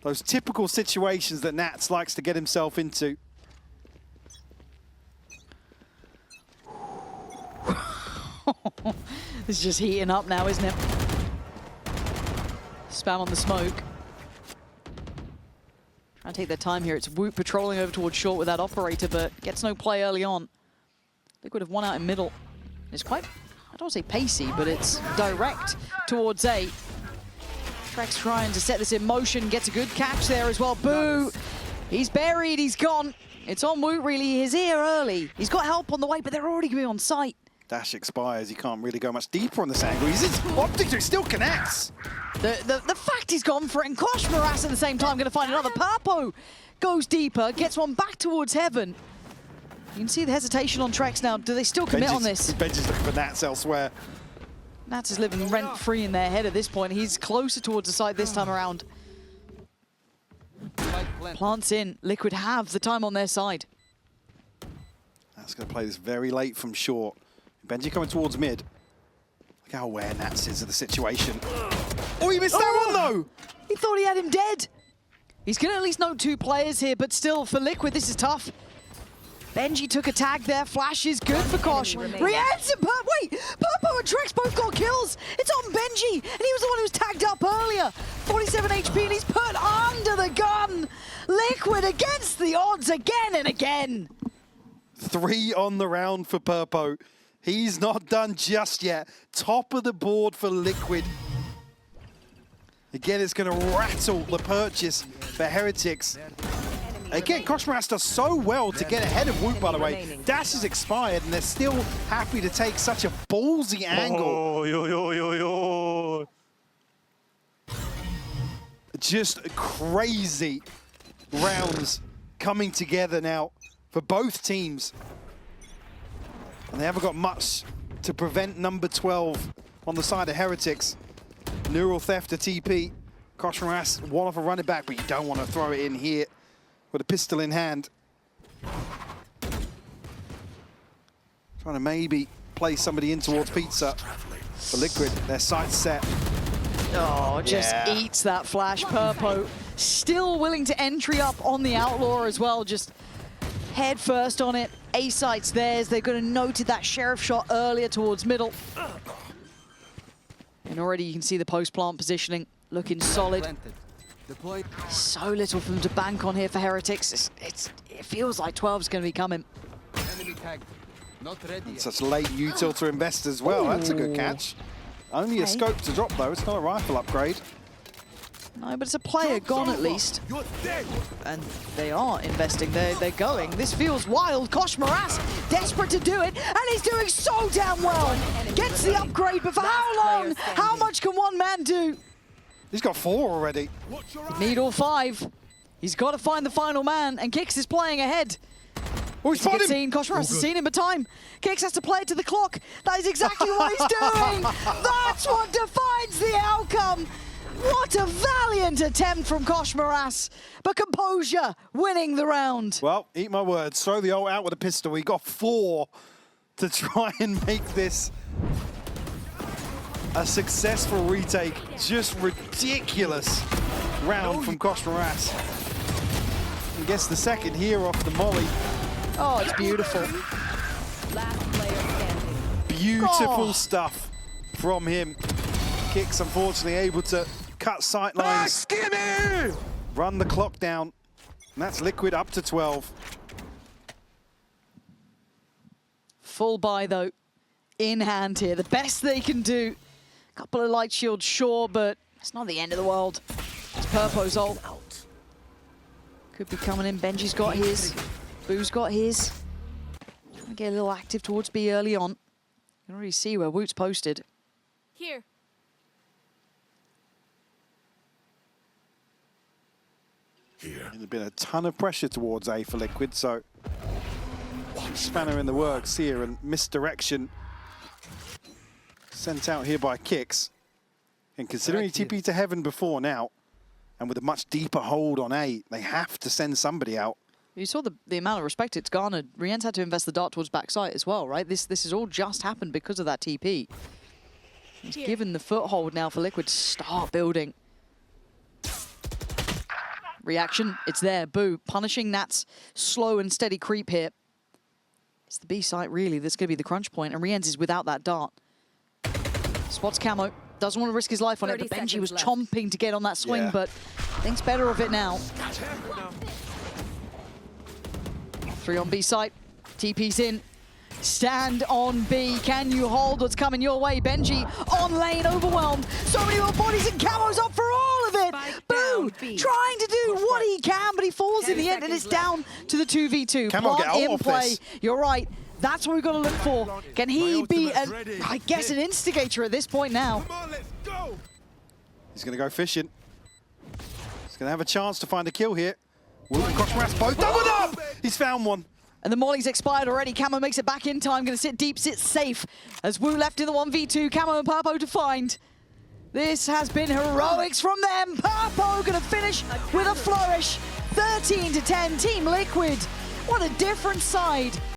S1: those typical situations that Nats likes to get himself into.
S2: It's just heating up now, isn't it? Spam on the smoke. Trying to take their time here. It's Woot patrolling over towards short with that operator, but gets no play early on. They could have won out in middle. It's quite, I don't want to say pacey, but it's direct towards A. Trex trying to set this in motion, gets a good catch there as well. Boo! He's buried, he's gone. It's on Woot, really. He's here early. He's got help on the way, but they're already going to be on site.
S1: Dash expires, he can't really go much deeper on this angle. He's optic, it still connects.
S2: The fact he's gone for it, and Koshmaras at the same time going to find another. Purpo goes deeper, gets one back towards Heaven. You can see the hesitation on Trex now. Do they still commit on this?
S1: Benji's looking for Nats elsewhere.
S2: Nats is living rent-free in their head at this point. He's closer towards the side this time around. Plants in. Liquid have the time on their side.
S1: That's going to play this very late from short. Benji coming towards mid. Look how aware Nats is of the situation. Oh, he missed that one, though!
S2: He thought he had him dead. He's going to at least note 2 players here, but still, for Liquid, this is tough. Benji took a tag there. Flash is good for Kosh. Rienz and wait! Purpo and Trex both got kills. It's on Benji, and he was the one who was tagged up earlier. 47 HP, and he's put under the gun. Liquid against the odds again and again.
S1: 3 on the round for Purpo. He's not done just yet. Top of the board for Liquid. Again, it's going to rattle the purchase for Heretics. Again, Koshmaras does so well to get ahead of Woot, by the way. Dash is expired, and they're still happy to take such a ballsy angle.
S7: Oh, yo.
S1: Just crazy rounds coming together now for both teams. And they haven't got much to prevent number 12 on the side of Heretics. Neural theft to TP. Koshmaras, one off a running back, but you don't want to throw it in here with a pistol in hand. Trying to maybe play somebody in towards Pizza. For Liquid, their sight's set.
S2: Oh, just eats that flash. Purpo still willing to entry up on the Outlaw as well. Just head first on it. A site's theirs. They're going to noted that Sheriff shot earlier towards middle. And already you can see the post-plant positioning looking solid.
S12: Planted. Deploy.
S2: So little for them to bank on here for Heretics. It feels like 12's going to be coming.
S12: Enemy tagged. Not ready yet.
S1: Such late util to invest as well. That's a good catch. Only a
S2: Okay.
S1: scope to drop though. It's not a rifle upgrade.
S2: No, but it's a player gone at least. And they are investing. They're going. This feels wild. Kosh Moras, desperate to do it, and he's doing so damn well. Gets the upgrade, but for how long? How much can one man do?
S1: He's got 4 already.
S2: Need all 5. He's got to find the final man, and Kix is playing ahead.
S1: Oh, he's spotted him!
S2: Seen. Kosh Moras has seen him, but time. Kix has to play it to the clock. That is exactly what he's doing. That's what defines the outcome. What a valiant attempt from Kosh Moras, but composure winning the round.
S1: Well, eat my words. Throw the ult out with a pistol. He got 4 to try and make this a successful retake. Just ridiculous round from Kosh Moras. I guess the second here off the molly.
S2: Oh, it's beautiful.
S11: Last player standing.
S1: Beautiful
S2: Oh.
S1: stuff from him. Kicks, unfortunately, able to cut sight lines. Run the clock down. And that's Liquid up to 12.
S2: Full buy, though, in hand here. The best they can do. Couple of light shields, sure, but it's not the end of the world. It's Purpo's ult. Could be coming in. Benji's got his. Boo's got his. Trying to get a little active towards B early on. You can already see where Woot's posted.
S3: Here.
S1: There's been a ton of pressure towards A for Liquid, so spanner in the works here, and misdirection sent out here by Kix. And considering he TP'd to Heaven before now, and with a much deeper hold on A, they have to send somebody out.
S2: You saw the amount of respect it's garnered. Rien's had to invest the dart towards backside as well, right? This has all just happened because of that TP. He's given the foothold now for Liquid to start building. Reaction, it's there. Boo, punishing Nat's slow and steady creep here. It's the B site, really, that's going to be the crunch point, and Rien's is without that dart. Spots Camo, doesn't want to risk his life on it, but Benji was chomping to get on that swing, but thinks better of it now. 3 on B site, TP's in. Stand on B, can you hold what's coming your way? Benji on lane, overwhelmed. So many more bodies and Camo's up for all of it. Boo, trying to do what he can, but he falls in the end, and it's down to the 2v2.
S1: Camo, get
S2: Plant
S1: out
S2: in
S1: of
S2: play,
S1: this.
S2: you're right. That's what we've got to look for. Can he be, I guess, an instigator at this point now?
S1: He's going to go fishing. He's going to have a chance to find a kill here. Woot and Kosh Moras both doubled up! He's found one.
S2: And the molly's expired already. Camo makes it back in time. Going to sit deep, sit safe. As Wu left in the 1v2, Camo and Purpo to find. This has been heroics from them. Purpo going to finish with a flourish. 13-10, Team Liquid. What a different side.